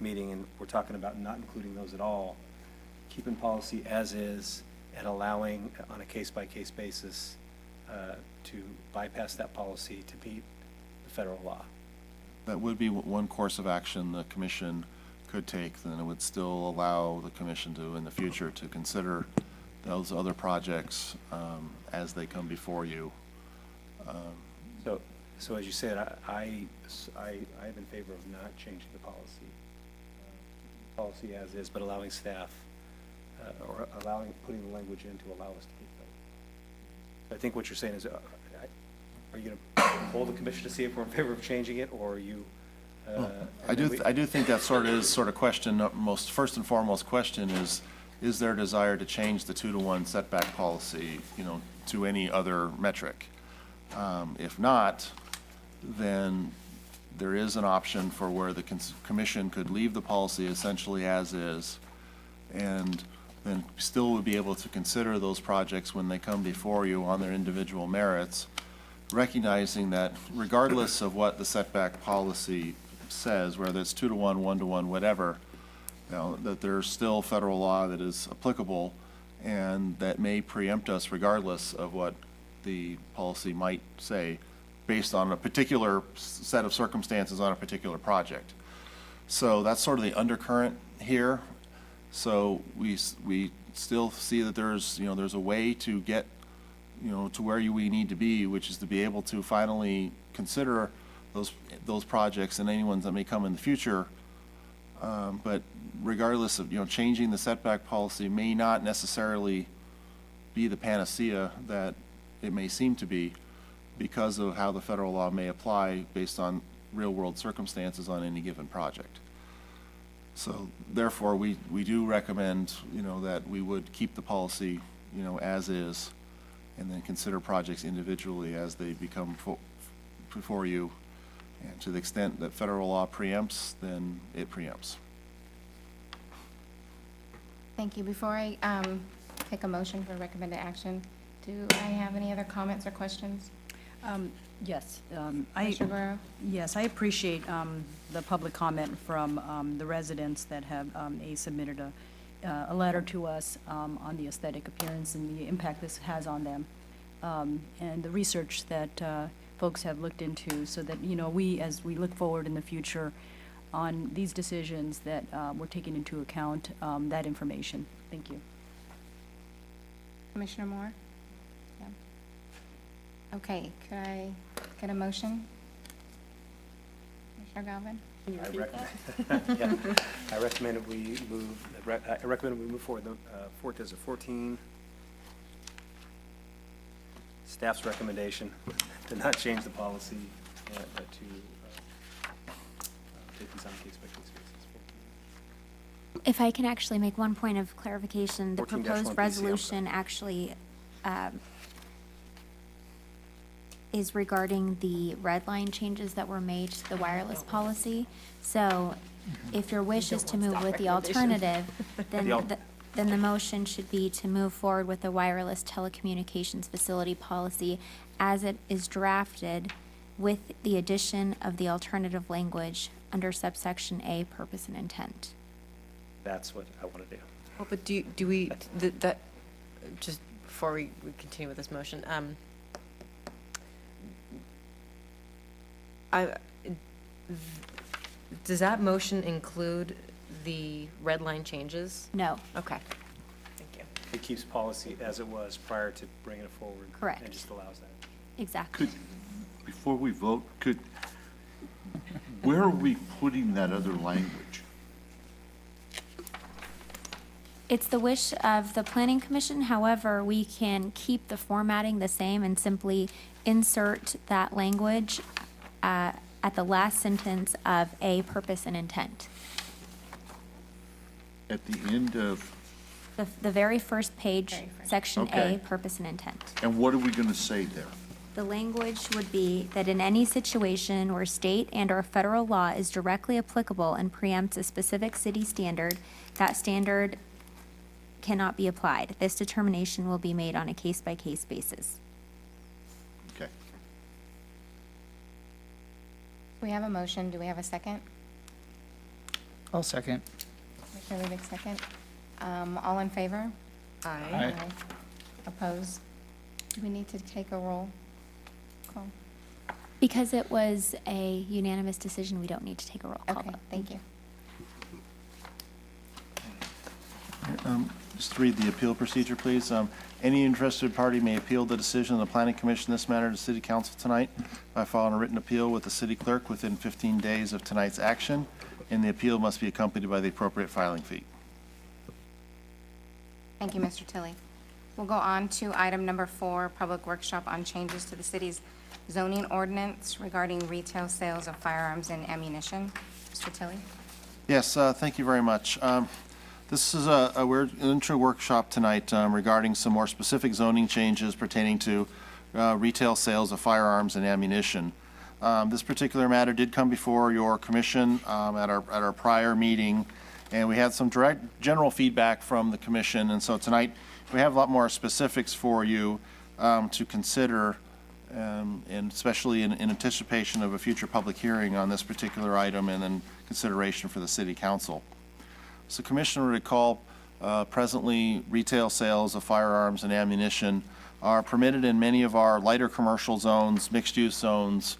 meeting, and we're talking about not including those at all. Keeping policy as is and allowing on a case-by-case basis to bypass that policy to meet the federal law. That would be one course of action the commission could take. Then it would still allow the commission to, in the future, to consider those other projects as they come before you. So as you said, I am in favor of not changing the policy as is, but allowing staff or putting the language in to allow us to keep that. I think what you're saying is, are you going to poll the commission to see if we're in favor of changing it, or are you? I do think that is question. First and foremost question is there a desire to change the 2-to-1 setback policy, to any other metric? If not, then there is an option for where the commission could leave the policy essentially as is, and then still would be able to consider those projects when they come before you on their individual merits, recognizing that regardless of what the setback policy says, whether it's 2-to-1, 1-to-1, whatever, that there's still federal law that is applicable and that may preempt us regardless of what the policy might say based on a particular set of circumstances on a particular project. So that's sort of the undercurrent here. So we still see that there's a way to get to where we need to be, which is to be able to finally consider those projects and any ones that may come in the future. But regardless of changing the setback policy may not necessarily be the panacea that it may seem to be, because of how the federal law may apply based on real-world circumstances on any given project. So therefore, we do recommend, that we would keep the policy, as is, and then consider projects individually as they become before you. And to the extent that federal law preempts, then it preempts. Thank you. Before I take a motion for recommended action, do I have any other comments or questions? Yes. Commissioner Guerrero? Yes, I appreciate the public comment from the residents that have submitted a letter to us on the aesthetic appearance and the impact this has on them, and the research that folks have looked into, so that we, as we look forward in the future on these decisions, that we're taking into account that information. Thank you. Commissioner Moore? Yeah. Okay, could I get a motion? Commissioner Galvin? I recommend that we move forward as a 14. Staff's recommendation to not change the policy, but to take these on a case-by-case basis. If I can actually make one point of clarification, the 14-1 proposed PC, resolution actually is regarding the red line changes that were made to the wireless policy. So if your wish is to move with the alternative, then the motion should be to move forward with the wireless telecommunications facility policy as it is drafted, with the addition of the alternative language under subsection A, purpose and intent. That's what I want to do. Well, but do we, just before we continue with this motion, does that motion include the red line changes? No. Okay. Thank you. It keeps policy as it was prior to bringing it forward. Correct. And just allows that. Exactly. Before we vote, where are we putting that other language? It's the wish of the Planning Commission. However, we can keep the formatting the same and simply insert that language at the last sentence of A, purpose and intent. At the end of, The very first page, section Okay. A, purpose and intent. and what are we going to say there? The language would be that in any situation where state and/or federal law is directly applicable and preempts a specific city standard, that standard cannot be applied. This determination will be made on a case-by-case basis. Okay. We have a motion. Do we have a second? I'll second. Commissioner Levick, second. All in favor? Aye. Opposed? Do we need to take a roll call? Because it was a unanimous decision, we don't need to take a roll call Okay, vote. thank you. Just read the appeal procedure, please. Any interested party may appeal the decision of the Planning Commission in this matter to City Council tonight by filing a written appeal with the city clerk within 15 days of tonight's action, and the appeal must be accompanied by the appropriate filing fee. Thank you, Mr. Tilley. We'll go on to item number 4, public workshop on changes to the city's zoning ordinance regarding retail sales of firearms and ammunition. Mr. Tilley? Yes, thank you very much. This is an intro workshop tonight regarding some more specific zoning changes pertaining to retail sales of firearms and ammunition. This particular matter did come before your commission at our prior meeting, and we had some direct general feedback from the commission. And so tonight we have a lot more specifics for you to consider, and especially in anticipation of a future public hearing on this particular item and then consideration for the city council. So Commissioner, recall presently retail sales of firearms and ammunition are permitted in many of our lighter commercial zones, mixed-use zones,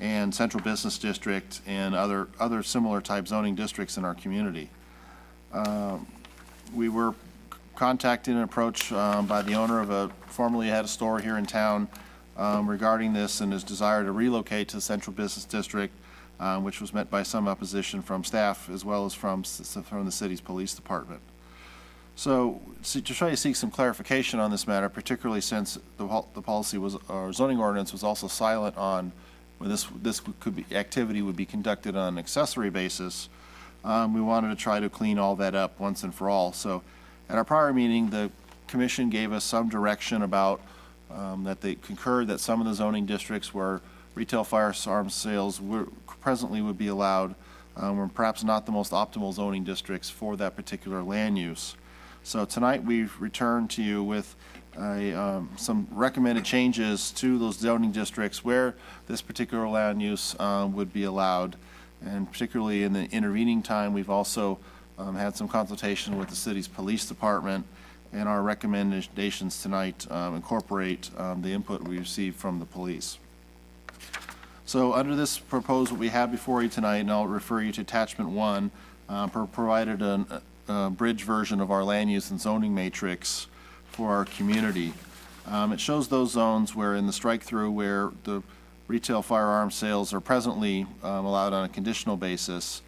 and central business district and other similar type zoning districts in our community. We were contacted and approached by the owner of a formerly had a store here in town regarding this and his desire to relocate to the central business district, which was met by some opposition from staff as well as from the city's police department. So to try to seek some clarification on this matter, particularly since the policy was, or zoning ordinance was also silent on when this could be, activity would be conducted on an accessory basis, we wanted to try to clean all that up once and for all. So at our prior meeting, the commission gave us some direction about that they concurred that some of the zoning districts where retail firearms sales presently would be allowed were perhaps not the most optimal zoning districts for that particular land use. So tonight we've returned to you with some recommended changes to those zoning districts where this particular land use would be allowed. And particularly in the intervening time, we've also had some consultation with the city's police department, and our recommendations tonight incorporate the input we received from the police. So under this proposal we have before you tonight, and I'll refer you to attachment 1, provided a bridge version of our land use and zoning matrix for our community. It shows those zones where in the strike-through where the retail firearm sales are presently allowed on a conditional basis,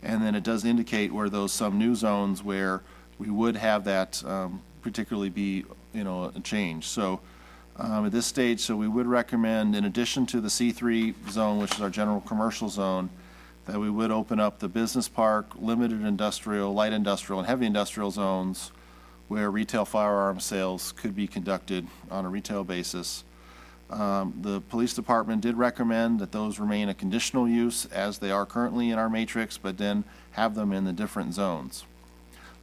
and then it does indicate where those some new zones where we would have that particularly be, a change. So at this stage, so we would recommend, in addition to the C3 zone, which is our general commercial zone, that we would open up the business park, limited industrial, light industrial, and heavy industrial zones where retail firearm sales could be conducted on a retail basis. The police department did recommend that those remain a conditional use as they are currently in our matrix, but then have them in the different zones.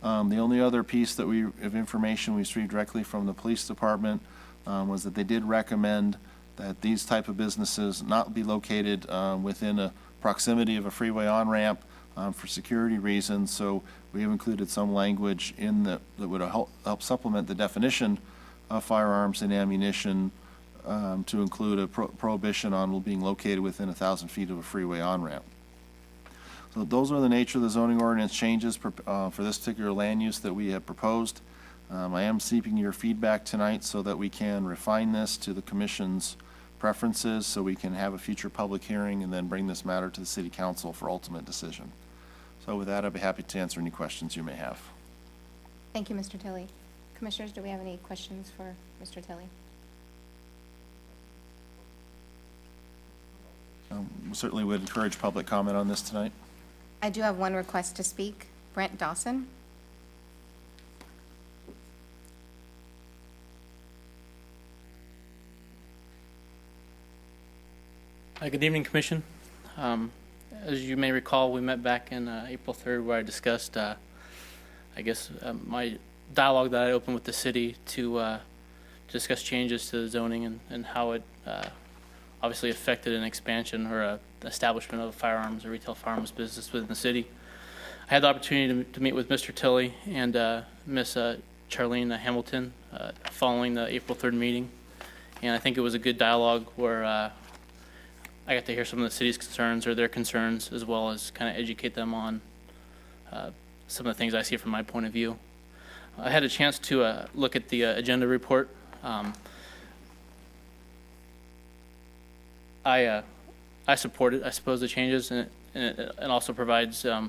The only other piece of information we received directly from the police department was that they did recommend that these type of businesses not be located within a proximity of a freeway on-ramp for security reasons. So we have included some language in that would help supplement the definition of firearms and ammunition to include a prohibition on being located within 1,000 feet of a freeway on-ramp. So those are the nature of the zoning ordinance changes for this particular land use that we have proposed. I am seeking your feedback tonight so that we can refine this to the commission's preferences, so we can have a future public hearing and then bring this matter to the city council for ultimate decision. So with that, I'd be happy to answer any questions you may have. Thank you, Mr. Tilley. Commissioners, do we have any questions for Mr. Tilley? We certainly would encourage public comment on this tonight. I do have one request to speak. Brent Dawson. Good evening, Commission. As you may recall, we met back in April 3rd where I discussed, my dialogue that I opened with the city to discuss changes to the zoning and how it obviously affected an expansion or a establishment of firearms or retail firearms business within the city. I had the opportunity to meet with Mr. Tilley and Miss Charlene Hamilton following the April 3rd meeting, and I think it was a good dialogue where I got to hear some of the city's concerns or their concerns, as well as kind of educate them on some of the things I see from my point of view. I had a chance to look at the agenda report. I support it. I suppose the changes, and it also provides, I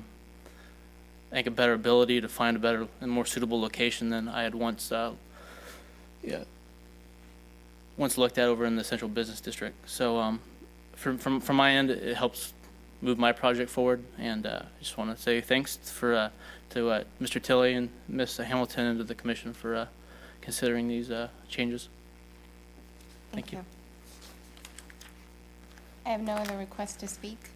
think, a better ability to find a better and more suitable location than I had once looked at over in the central business district. So from my end, it helps move my project forward, and I just want to say thanks to Mr. Tilley and Ms. Hamilton and to the Commission for considering these changes. Thank you. I have no other requests to speak. Do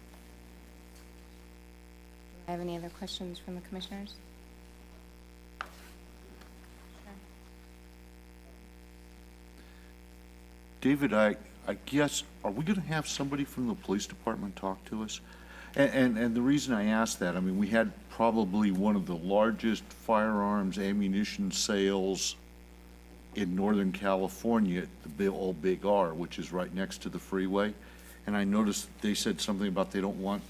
I have any other questions from the commissioners? David, I guess, are we going to have somebody from the police department talk to us? And the reason I ask that, I mean, we had probably one of the largest firearms ammunition sales in Northern California at the old Big R, which is right next to the freeway. And I noticed they said something about they don't want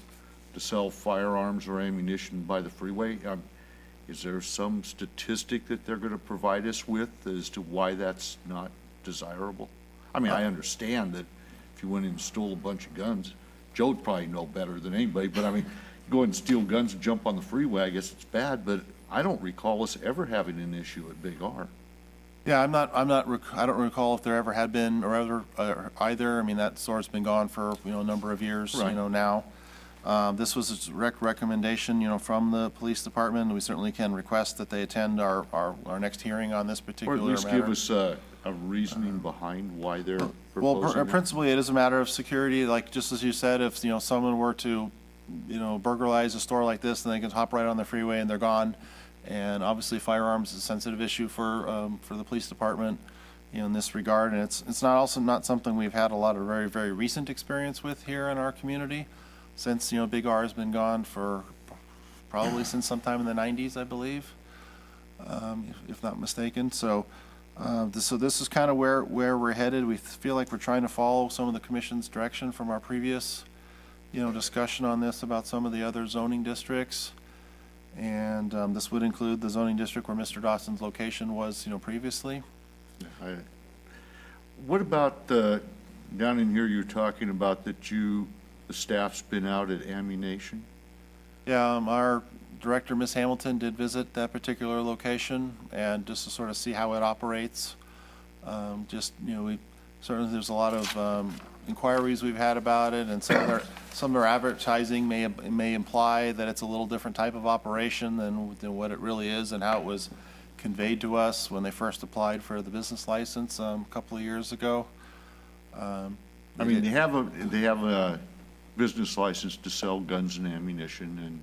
to sell firearms or ammunition by the freeway. Is there some statistic that they're going to provide us with as to why that's not desirable? I mean, I understand that if you went in and stole a bunch of guns, Joe'd probably know better than anybody, but I mean, go and steal guns and jump on the freeway, I guess it's bad, but I don't recall us ever having an issue at Big R. Yeah, I don't recall if there ever had been or either. I mean, that store's been gone for, a number of years, Right. Now. This was a recommendation, from the police department. We certainly can request that they attend our next hearing on this particular Or matter. at least give us a reasoning behind why they're Well, proposing it. principally, it is a matter of security, like, just as you said, if, someone were to, burglarize a store like this, then they can hop right on the freeway and they're gone. And obviously, firearms is a sensitive issue for the police department, in this regard. And it's not something we've had a lot of very, very recent experience with here in our community, since, Big R has been gone for probably since sometime in the 90s, I believe, if not mistaken. So this is kind of where we're headed. We feel like we're trying to follow some of the commission's direction from our previous, discussion on this about some of the other zoning districts. And this would include the zoning district where Mr. Dawson's location was, previously. What about down in here, you're talking about that the staff's been out at ammunition? Yeah, our director, Ms. Hamilton, did visit that particular location and just to sort of see how it operates. We certainly, there's a lot of inquiries we've had about it, and some of their advertising may imply that it's a little different type of operation than what it really is and how it was conveyed to us when they first applied for the business license a couple of years ago. I mean, they have a business license to sell guns and ammunition and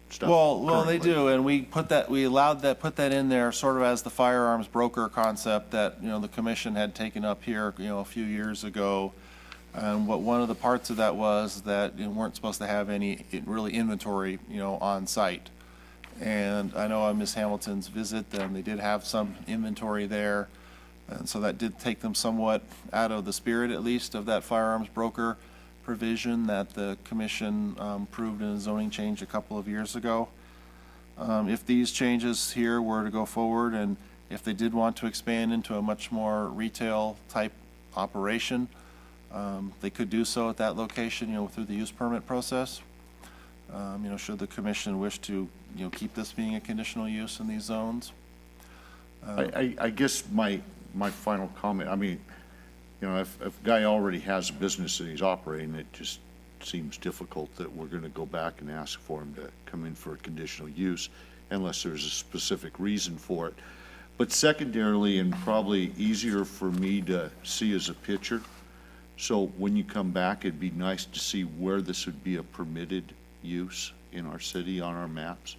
stuff. Well, they currently. do, and we put that in there sort of as the firearms broker concept that, the commission had taken up here, a few years ago. And one of the parts of that was that you weren't supposed to have any really inventory, on site. And I know on Ms. Hamilton's visit, they did have some inventory there. And so that did take them somewhat out of the spirit, at least, of that firearms broker provision that the commission approved in a zoning change a couple of years ago. If these changes here were to go forward, and if they did want to expand into a much more retail type operation, they could do so at that location, through the use permit process. Should the commission wish to, keep this being a conditional use in these zones. I guess my final comment, I mean, if a guy already has a business and he's operating, it just seems difficult that we're going to go back and ask for him to come in for a conditional use unless there's a specific reason for it. But secondarily, and probably easier for me to see as a picture, so when you come back, it'd be nice to see where this would be a permitted use in our city on our maps.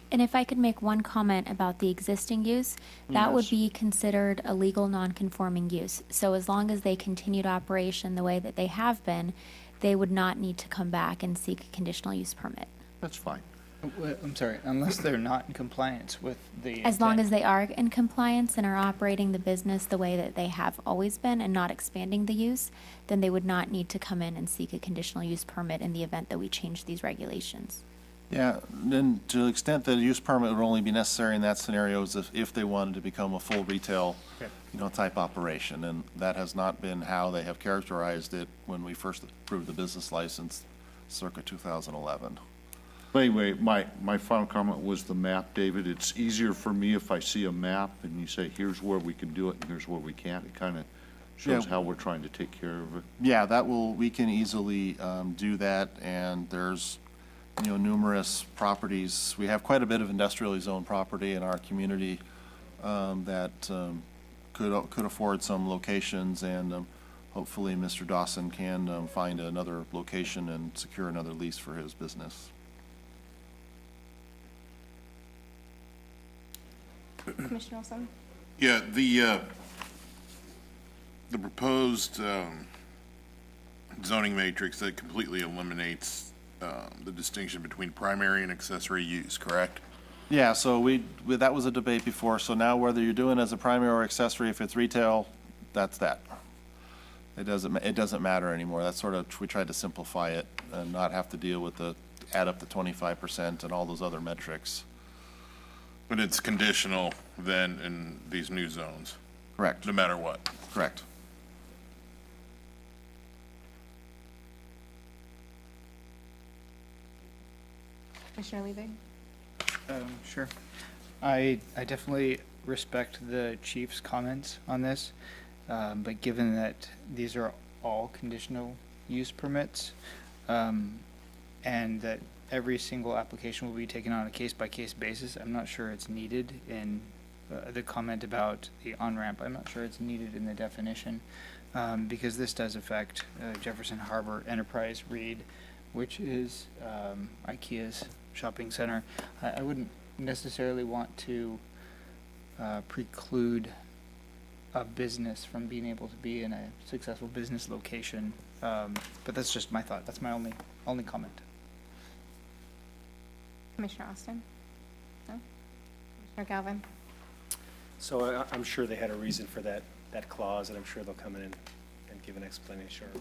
And if I could make one comment about the existing use, that would Yes. be considered a legal non-conforming use. So as long as they continued operation the way that they have been, they would not need to come back and seek a conditional use permit. That's fine. I'm sorry, unless they're not in compliance with the As long intent. as they are in compliance and are operating the business the way that they have always been and not expanding the use, then they would not need to come in and seek a conditional use permit in the event that we change these regulations. Yeah, then to the extent that a use permit would only be necessary in that scenario is if they wanted to become a full retail, type operation. And that has not been how they have characterized it when we first approved the business license circa 2011. But anyway, my final comment was the map, David. It's easier for me if I see a map and you say, here's where we can do it and here's where we can't. It kind of shows Yeah. how we're trying to take care of it. Yeah, we can easily do that, and there's, numerous properties. We have quite a bit of industrially zoned property in our community that could afford some locations, and hopefully Mr. Dawson can find another location and secure another lease for his business. Commissioner Olson? Yeah, the proposed zoning matrix that completely eliminates the distinction between primary and accessory use, correct? Yeah, so that was a debate before, so now whether you're doing as a primary or accessory, if it's retail, that's that. It doesn't matter anymore. That's sort of, we tried to simplify it and not have to deal with add up the 25% and all those other metrics. But it's conditional then in these new zones? Correct. No matter what? Correct. Commissioner Levy? Sure. I definitely respect the chief's comments on this, but given that these are all conditional use permits, and that every single application will be taken on a case-by-case basis, I'm not sure it's needed in the comment about the on-ramp. I'm not sure it's needed in the definition, because this does affect Jefferson Harbor Enterprise Reed, which is IKEA's shopping center. I wouldn't necessarily want to preclude a business from being able to be in a successful business location, but that's just my thought. That's my only comment. Commissioner Austin? No? Commissioner Galvin? So I'm sure they had a reason for that clause, and I'm sure they'll come in and give an explanation or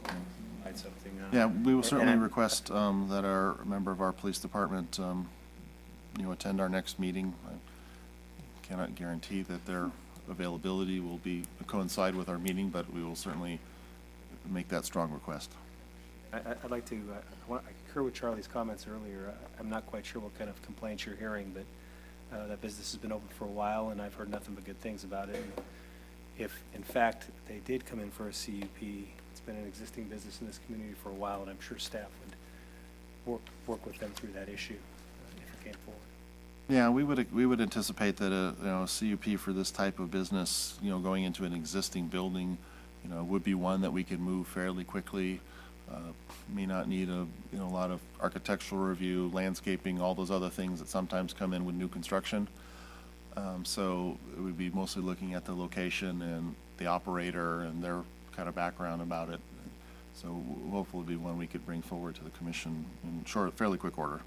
provide something. Yeah, we will certainly request that our member of our police department, attend our next meeting. I cannot guarantee that their availability will coincide with our meeting, but we will certainly make that strong request. I'd like to, I concur with Charlie's comments earlier. I'm not quite sure what kind of complaints you're hearing, but that business has been open for a while, and I've heard nothing but good things about it. And if, in fact, they did come in for a CUP, it's been an existing business in this community for a while, and I'm sure staff would work with them through that issue if it came forward. Yeah, we would anticipate that a CUP for this type of business, going into an existing building, would be one that we could move fairly quickly. May not need a lot of architectural review, landscaping, all those other things that sometimes come in with new construction. So it would be mostly looking at the location and the operator and their kind of background about it. So hopefully it'll be one we could bring forward to the commission in fairly quick order.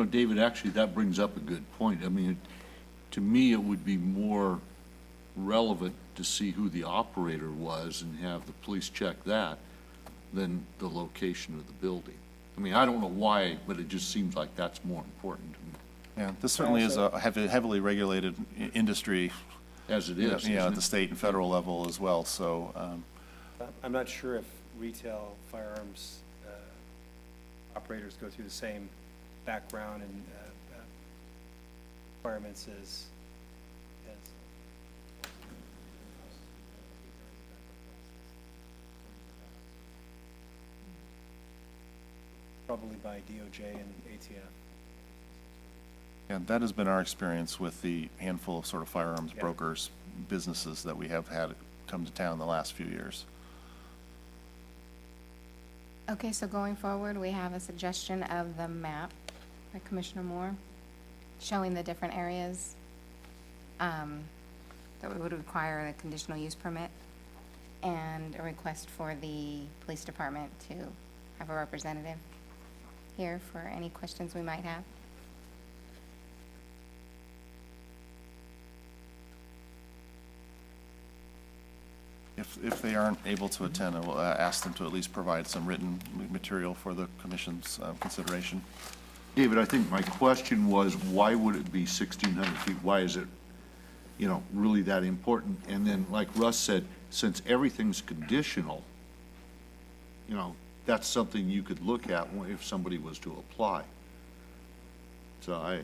David, actually, that brings up a good point. I mean, to me, it would be more relevant to see who the operator was and have the police check that than the location of the building. I mean, I don't know why, but it just seems like that's more important to me. Yeah, this certainly is a heavily regulated industry. As it is. At the state and federal level as well, so. I'm not sure if retail firearms operators go through the same background and requirements as probably by DOJ and ATF. Yeah, that has been our experience with the handful of sort of firearms brokers, businesses that we have had come to town the last few years. Okay, so going forward, we have a suggestion of the map by Commissioner Moore, showing the different areas that we would require a conditional use permit, and a request for the police department to have a representative here for any questions we might have. If they aren't able to attend, I will ask them to at least provide some written material for the commission's consideration. David, I think my question was, why would it be 1,600 feet? Why is it, really that important? And then, like Russ said, since everything's conditional, that's something you could look at if somebody was to apply. So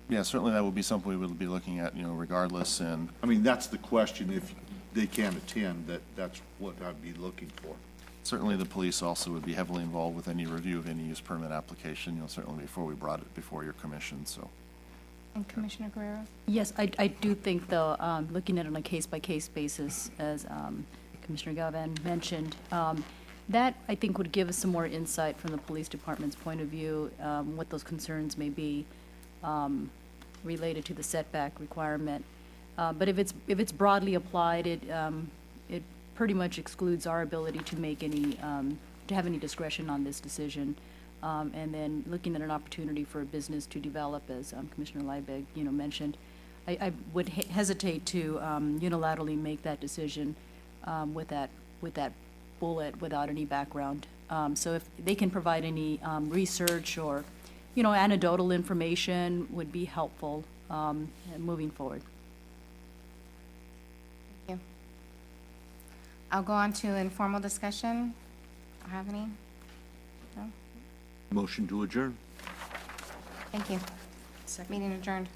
Yeah, certainly that would be something we would be looking at, regardless, and. I mean, that's the question. If they can't attend, that's what I'd be looking for. Certainly the police also would be heavily involved with any review of any use permit application, certainly before we brought it before your commission, so. And Commissioner Guerrero? Yes, I do think, though, looking at it on a case-by-case basis, as Commissioner Galvin mentioned. That, I think, would give us some more insight from the police department's point of view, what those concerns may be related to the setback requirement. But if it's broadly applied, it pretty much excludes our ability to make any, to have any discretion on this decision. And then looking at an opportunity for a business to develop, as Commissioner Liebig, mentioned, I would hesitate to unilaterally make that decision with that bullet without any background. So if they can provide any research or, anecdotal information would be helpful moving forward. Thank you. I'll go on to informal discussion. Do I have any? No? Motion to adjourn. Thank you. Meeting adjourned.